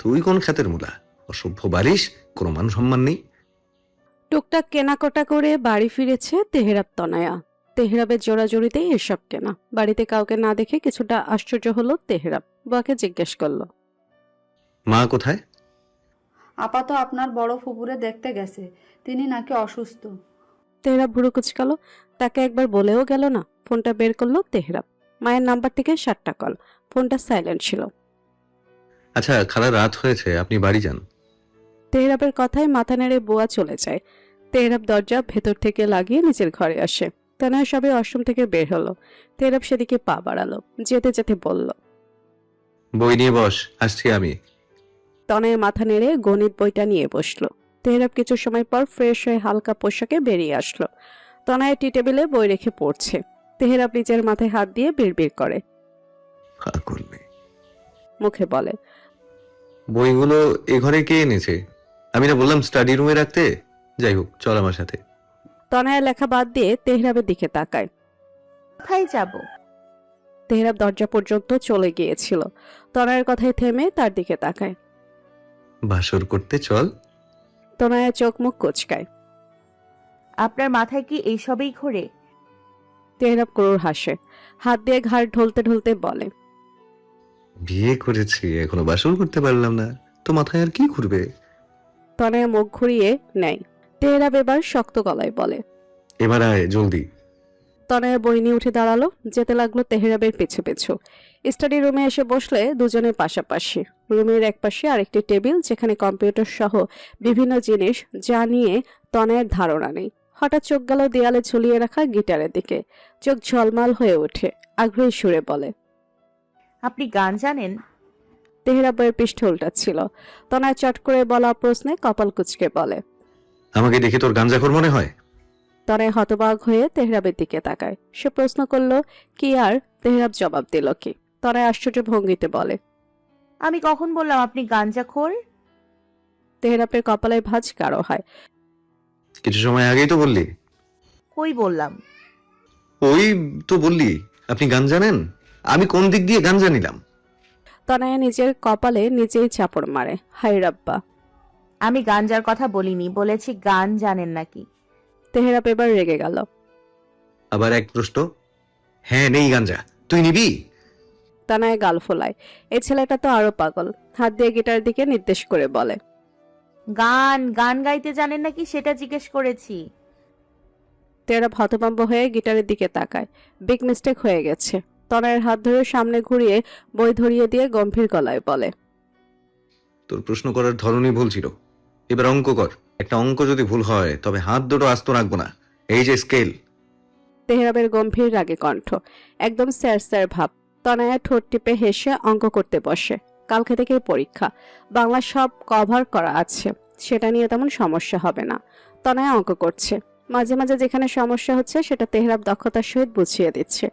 তুই কোন খাতের মূলা? অসভ্য বালিশ, কোনো মান সম্মান নেই। টুকটাক কেনাকাটা করে বাড়ি ফিরেছে তেহরাব তনয়া। তেহরাবের জোড়াজোড়িতেই এসব কেনা। বাড়িতে কাউকে না দেখে কিছুটা আশ্চর্য হলো তেহরাব। বুয়াকে জিজ্ঞেস করলো, মা কোথায়? আপাতত আপনার বড় ফুপুরে দেখতে গেছে, তিনি নাকি অসুস্থ। তেহরাব ভুরু কুচকালো। তাকে একবার বলেও গেল না। ফোনটা বের করলো তেহরাব। মায়ের নাম্বার থেকে 7টা কল। ফোনটা সাইলেন্ট ছিল। আচ্ছা খালা, রাত হয়েছে, আপনি বাড়ি যান। তেহরাবের কথায় মাথা নেড়ে বুয়া চলে যায়। তেহরাব দরজা ভেতর থেকে লাগিয়ে নিজের ঘরে আসে। তনয়া সবে ওয়াশরুম থেকে বের হলো। তেহরাব সেদিকে পা বাড়ালো। যেতে যেতে বলল, বই নিয়ে বস, আসছি আমি। তনয়া মাথা নেড়ে গণিত বইটা নিয়ে বসলো। তেহরাব কিছু সময় পর ফ্রেশ হয়ে হালকা পোশাকে বেরিয়ে আসলো। তনয়া টি টেবিলে বই রেখে পড়ছে। তেহরাব নিজের মাথায় হাত দিয়ে বিড়বিড় করে, পাগল মেয়ে। মুখে বলে, বইগুলো এ ঘরে কে এনেছে? আমি না বললাম স্টাডি রুমে রাখতে? যাই হোক, চল আমার সাথে। তনয়া লেখা বাদ দিয়ে তেহরাবের দিকে তাকায়। কোথায় যাব? তেহরাব দরজা পর্যন্ত চলে গিয়েছিল। তনয়ের কথায় থেমে তার দিকে তাকায়। বাসর করতে চল। তনয়া চোখ মুখ কোচকায়। আপনার মাথায় কি এইসবেই ঘোরে? তেহরাব ক্রোড় হাসে। হাত দিয়ে ঘাড় ঢলতে ঢলতে বলে, বিয়ে করেছি, এখনো বাসর করতে পারলাম না, তো মাথায় আর কি ঘুরবে? তনয়া মুখ ঘুরিয়ে নেয়। তেহরাব এবার শক্ত গলায় বলে, এবার আয় জলদি। তনয়া বই নিয়ে উঠে দাঁড়ালো। যেতে লাগলো তেহরাবের পিছু পিছু। স্টাডি রুমে এসে বসলে দুজনের পাশাপাশি। রুমের একপাশে আরেকটি টেবিল, যেখানে কম্পিউটার সহ বিভিন্ন জিনিস, যা নিয়ে তনয়ের ধারণা নেই। হঠাৎ চোখ গেল দেয়ালে ঝুলিয়ে রাখা গিটারের দিকে। চোখ ঝলমাল হয়ে ওঠে। আগ্রহী সুরে বলে, আপনি গান জানেন? তেহরাব বইয়ের পৃষ্ঠ উল্টাচ্ছিল। তনয় চট করে বলা প্রশ্নে কপাল কুঁচকে বলে, আমাকে দেখে তোর গাঞ্জাখোর মনে হয়? তনয় হতবাক হয়ে তেহরাবের দিকে তাকায়। সে প্রশ্ন করলো কি, আর তেহরাব জবাব দিল কি। তনয় আশ্চর্য ভঙ্গিতে বলে, আমি কখন বললাম আপনি গাঞ্জাখোর? তেহরাবের কপালের ভাঁজ গাঢ় হয়। কিছু সময় আগেই তো বললি। কই বললাম? ওই তো বললি আপনি গান জানেন। আমি কোন দিক দিয়ে গান জানিলাম? তনয় নিজের কপালে নিজেই চাপড় মারে। হাই রাব্বা। আমি গাঞ্জার কথা বলিনি, বলেছি গান জানেন নাকি। তেহরাব এবার রেগে গেল। আবার এক প্রশ্ন, হ্যাঁ নেই গাঞ্জা, তুই নিবি? তনয় গাল ফোলায়। এই ছেলেটা তো আরো পাগল। হাত দিয়ে গিটার দিকে নির্দেশ করে বলে, গান গান গাইতে জানেন নাকি সেটা জিজ্ঞেস করেছি। তেহরাব হতভম্ব হয়ে গিটারের দিকে তাকায়। বিগ মিস্টেক হয়ে গেছে। তনয়ের হাত ধরে সামনে ঘুরিয়ে বই ধরিয়ে দিয়ে গম্ভীর গলায় বলে, তোর প্রশ্ন করার ধরনই ভুল ছিল। এবার অঙ্ক কর। একটা অঙ্ক যদি ভুল হয় তবে হাত দুটো আস্ত রাখবো না। এই যে স্কেল। তেহরাবের গম্ভীর রাগে কণ্ঠ, একদম স্যার স্যার ভাব। তনয়া ঠোঁট টিপে হেসে অঙ্ক করতে বসে। কালকে থেকেই পরীক্ষা। বাংলা সব কভার করা আছে, সেটা নিয়ে তেমন সমস্যা হবে না। তনয়া অঙ্ক করছে। মাঝে মাঝে যেখানে সমস্যা হচ্ছে সেটা তেহরাব দক্ষতার সহিত বুঝিয়ে দিচ্ছে।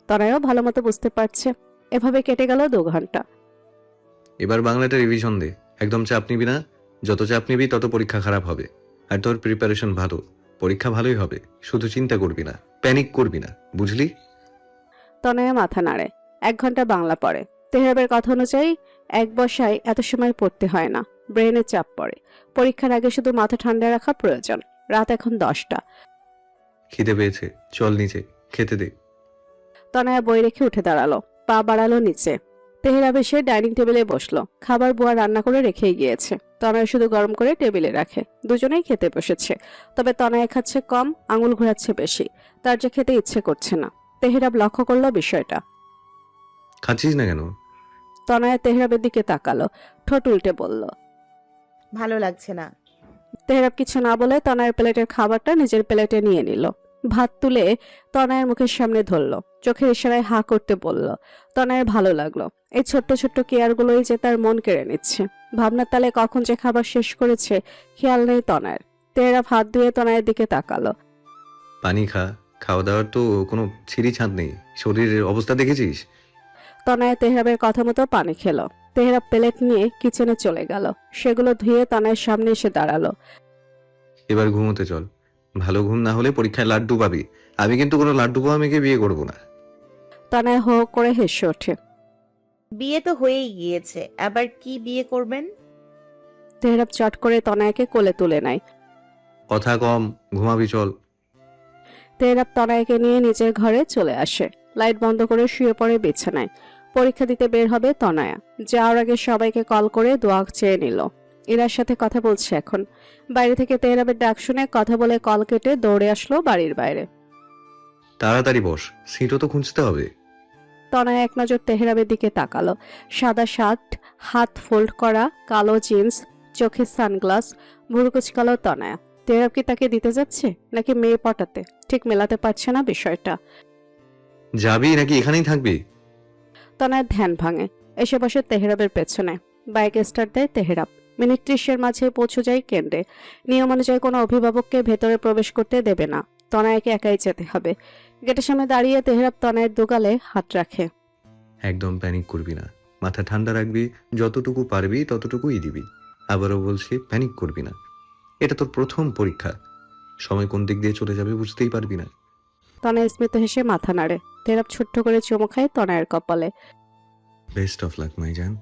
তনয়াও ভালো মতো বুঝতে পারছে। এভাবে কেটে গেল 2 ঘন্টা। এবার বাংলাটা রিভিশন দে, একদম চাপ নিবি না। যত চাপ নিবি তত পরীক্ষা খারাপ হবে। আর তোর প্রিপারেশন ভালো, পরীক্ষা ভালোই হবে। শুধু চিন্তা করবি না, প্যানিক করবি না, বুঝলি? তনয়া মাথা নাড়ে। 1 ঘন্টা বাংলা পড়ে। তেহরাবের কথা অনুযায়ী এক বসায় এত সময় পড়তে হয় না, ব্রেনে চাপ পড়ে। পরীক্ষার আগে শুধু মাথা ঠান্ডা রাখা প্রয়োজন। রাত এখন 10টা। খিদে পেয়েছে, চল নিচে খেতে দে। তনয়া বই রেখে উঠে দাঁড়ালো। পা বাড়ালো নিচে। তেহরাব এসে ডাইনিং টেবিলে বসলো। খাবার বুয়া রান্না করে রেখেই গিয়েছে। তনয়া শুধু গরম করে টেবিলে রাখে। দুজনেই খেতে বসেছে। তবে তনয়া খাচ্ছে কম, আঙুল ঘোরাচ্ছে বেশি। তার যে খেতে ইচ্ছে করছে না। তেহরাব লক্ষ্য করলো বিষয়টা। খাচ্ছিস না কেন? তনয়া তেহরাবের দিকে তাকালো। ঠোঁট উল্টে বলল, ভালো লাগছে না। তেহরাব কিছু না বলে তনয়ের প্লেটের খাবারটা নিজের প্লেটে নিয়ে নিল। ভাত তুলে তনয়ের মুখের সামনে ধরলো। চোখের ইশারায় হা করতে বলল। তনয়ের ভালো লাগলো। এই ছোট্ট ছোট্ট কেয়ারগুলোই যে তার মন কেড়ে নিচ্ছে। ভাবনার তালে কখন যে খাবার শেষ করেছে খেয়াল নেই তনয়ের। তেহরাব হাত ধুয়ে তনয়ের দিকে তাকালো। পানি খা, খাওয়া দাওয়ার তো কোনো ছিঁড়ি ছাঁদ নেই। শরীরের অবস্থা দেখেছিস? তনয় তেহরাবের কথা মতো পানি খেলো। তেহরাব প্লেট নিয়ে কিচেনে চলে গেল। সেগুলো ধুয়ে তনয়ের সামনে এসে দাঁড়ালো। এবার ঘুমোতে চল। ভালো ঘুম না হলে পরীক্ষায় লাড্ডু পাবি। আমি কিন্তু কোনো লাড্ডু পাওয়া মেয়েকে বিয়ে করবো না। তনয় হো করে হেসে ওঠে। বিয়ে তো হয়েই গিয়েছে, আবার কি বিয়ে করবেন? তেহরাব চট করে তনয়কে কোলে তুলে নেয়। কথা কম, ঘুমাবি চল। তেহরাব তনয়কে নিয়ে নিজের ঘরে চলে আসে। লাইট বন্ধ করে শুয়ে পড়ে বিছানায়। পরীক্ষা দিতে বের হবে তনয়া। যাওয়ার আগে সবাইকে কল করে দোয়া চেয়ে নিল। ইরার সাথে কথা বলছে এখন। বাইরে থেকে তেহরাবের ডাক শুনে কথা বলে কল কেটে দৌড়ে আসলো বাড়ির বাইরে। তাড়াতাড়ি বস, সিটও তো খুঁজতে হবে। তনয়া এক নজর তেহরাবের দিকে তাকালো। সাদা শার্ট, হাত ফোল্ড করা, কালো জিন্স, চোখে সানগ্লাস, ভুরু কুচকালো তনয়া। তেহরাব কি তাকে দিতে যাচ্ছে নাকি মেয়ে পটাতে? ঠিক মেলাতে পারছে না বিষয়টা। যাবি নাকি এখানেই থাকবি? তনয়ের ধ্যান ভাঙে। এসে বসে তেহরাবের পেছনে। বাইক স্টার্ট দেয় তেহরাব। মিনিট 30-এর মাঝে পৌঁছে যায় কেন্দ্রে। নিয়ম অনুযায়ী কোনো অভিভাবককে ভেতরে প্রবেশ করতে দেবে না। তনয়াকে একাই যেতে হবে। গেটের সামনে দাঁড়িয়ে তেহরাব তনয়ের দুগালে হাত রাখে। একদম প্যানিক করবি না, মাথা ঠান্ডা রাখবি, যতটুকু পারবি ততটুকুই দিবি। আবারও বলছি, প্যানিক করবি না। এটা তোর প্রথম পরীক্ষা, সময় কোন দিক দিয়ে চলে যাবে বুঝতেই পারবি না। তনয় স্মিত হেসে মাথা নাড়ে। তেহরাব ছোট্ট করে চুমু খায় তনয়ের কপালে। বেস্ট অফ লাক মাই জান,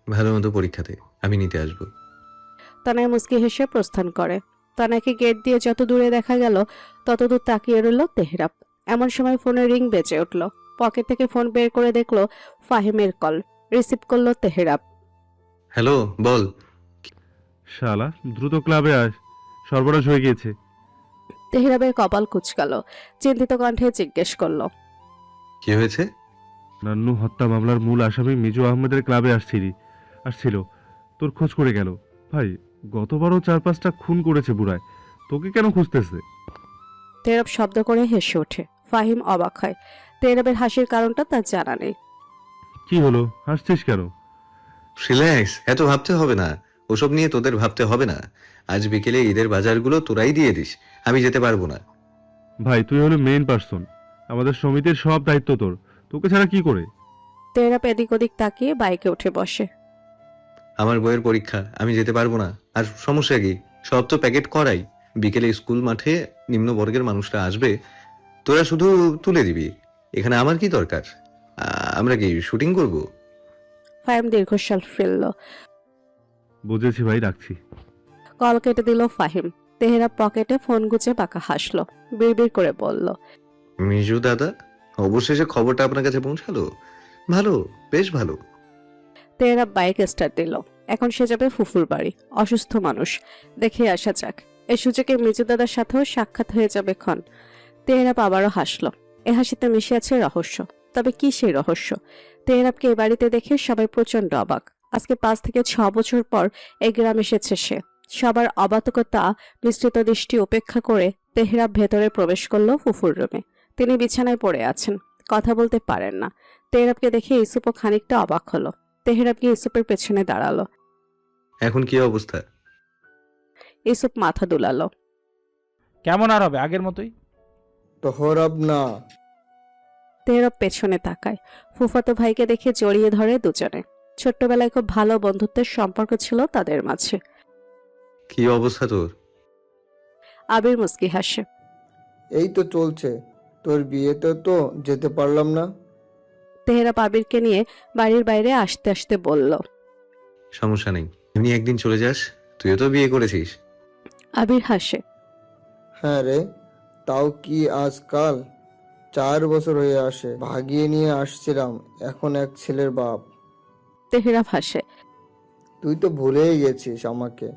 ভালো মতো পরীক্ষাতে আমি নিতে আসবো। তনয় মুচকি হেসে প্রস্থান করে। তনয়কে গেট দিয়ে যত দূরে দেখা গেল তত দূর তাকিয়ে রইল তেহরাব। এমন সময় ফোনের রিং বেজে উঠল। পকেট থেকে ফোন বের করে দেখলো ফাহিমের কল। রিসিভ করলো তেহরাব। হ্যালো, বল। শালা দ্রুত ক্লাবে আস, সর্বনাশ হয়ে গিয়েছে। তেহরাবের কপাল কুচকালো। চিন্তিত কণ্ঠে জিজ্ঞেস করলো, কি হয়েছে? নান্নু হত্যা মামলার মূল আসামি মিজু আহমেদের ক্লাবে আসছিল, তোর খোঁজ করে গেল। ভাই, গতবারও 4-5টা খুন করেছে বুড়ায়, তোকে কেন খুঁজতেছে? তেহরাব শব্দ করে হেসে ওঠে। ফাহিম অবাক হয়। তেহরাবের হাসির কারণটা তার জানা নেই। কি হলো, হাসছিস কেন? রিল্যাক্স, এত ভাবতে হবে না। ওসব নিয়ে তোদের ভাবতে হবে না। আজ বিকেলে ঈদের বাজারগুলো তোরাই দিয়ে দিস, আমি যেতে পারবো না। ভাই, তুই হলো মেইন পার্সন, আমাদের সমিতির সব দায়িত্ব তোর, তোকে ছাড়া কি করে? তেহরাব এদিক ওদিক তাকিয়ে বাইকে উঠে বসে। আমার বইয়ের পরীক্ষা, আমি যেতে পারবো না। আর সমস্যা কি, সব তো প্যাকেট করাই। বিকেলে স্কুল মাঠে নিম্ন বর্গের মানুষরা আসবে, তোরা শুধু তুলে দিবি। এখানে আমার কি দরকার? আমরা কি শুটিং করব? ফাহিম দীর্ঘশ্বাস ফেলল। বুঝেছি ভাই, রাখছি। কল কেটে দিল ফাহিম। তেহরাব পকেটে ফোন গুজে বাঁকা হাসলো। বিড়বিড় করে বলল, মিজু দাদা, অবশেষে খবরটা আপনার কাছে পৌঁছালো। ভালো, বেশ ভালো। তেহরাব বাইক স্টার্ট দিল। এখন সে যাবে ফুফুর বাড়ি। অসুস্থ মানুষ, দেখে আসা যাক। এই সুযোগে মিজু দাদার সাথেও সাক্ষাৎ হয়ে যাবে ক্ষণ। তেহরাব আবারও হাসলো। এ হাসিতে মিশে আছে রহস্য। তবে কি সেই রহস্য? তেহরাবকে এ বাড়িতে দেখে সবাই প্রচন্ড অবাক। আজকে 5 থেকে 6 বছর পর এই গ্রাম এসেছে সে। সবার অবাকতা মিশ্রিত দৃষ্টি উপেক্ষা করে তেহরাব ভেতরে প্রবেশ করলো ফুফুর রুমে। তিনি বিছানায় পড়ে আছেন, কথা বলতে পারেন না। তেহরাবকে দেখে ইউসুফও খানিকটা অবাক হলো। তেহরাব গিয়ে ইউসুফের পেছনে দাঁড়ালো। এখন কি অবস্থা? ইউসুফ মাথা দুলালো। কেমন আর হবে, আগের মতোই। তোহরাব না। তেহরাব পেছনে তাকায়। ফুফাতো ভাইকে দেখে জড়িয়ে ধরে দুজনে। ছোট্টবেলায় খুব ভালো বন্ধুত্বের সম্পর্ক ছিল তাদের মাঝে। কি অবস্থা তোর? আবির মুস্কি হাসে। এই তো চলছে। তোর বিয়েতে তো যেতে পারলাম না। তেহরাব আবিরকে নিয়ে বাড়ির বাইরে আসতে আসতে বলল, সমস্যা নেই, এমনি একদিন চলে যাস, তুইও তো বিয়ে করেছিস। আবির হাসে। হ্যাঁ রে, তাও কি আজকাল? 4 বছর হয়ে আসে ভাগিয়ে নিয়ে আসছিলাম, এখন এক ছেলের বাপ। তেহরাব হাসে। তুই তো ভুলেই গেছিস আমাকে।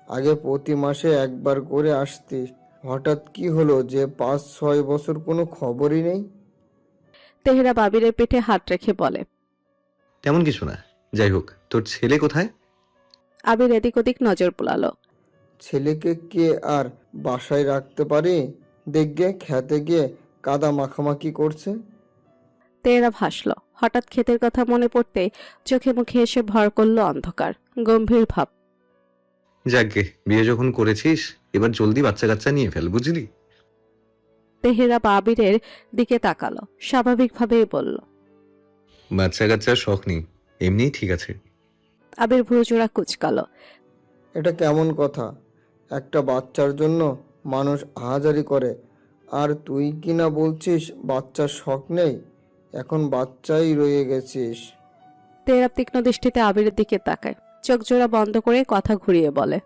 আগে প্রতি মাসে একবার করে আসতিস। হঠাৎ কি হলো যে 5-6 বছর কোনো খবরই নেই? তেহরাব আবিরের পিঠে হাত রেখে বলে, তেমন কিছু না। যাই হোক, তোর ছেলে কোথায়? আবির এদিক ওদিক নজর বুলালো। ছেলেকে কে আর বাসায় রাখতে পারে? দেখবে খেতে গিয়ে কাদা মাখামাখি করছে। তেহরাব হাসলো। হঠাৎ ক্ষেতের কথা মনে পড়তে চোখে মুখে এসে ভর করলো অন্ধকার। গম্ভীর ভাব। যাকগে, বিয়ে যখন করেছিস এবার জলদি বাচ্চা কাচ্চা নিয়ে ফেল, বুঝলি? তেহরাব আবিরের দিকে তাকালো। স্বাভাবিকভাবেই বলল, বাচ্চা কাচ্চার শখ নেই, এমনিই ঠিক আছে। আবির ভুরুজোড়া কুচকালো। এটা কেমন কথা? একটা বাচ্চার জন্য মানুষ আহাজারি করে, আর তুই কি না বলছিস বাচ্চার শখ নেই? এখন বাচ্চাই রয়ে গেছিস। তেহরাব তীক্ষ্ণ দৃষ্টিতে আবিরের দিকে তাকায়, চোখ জোড়া বন্ধ করে কথা ঘুরিয়ে বলে,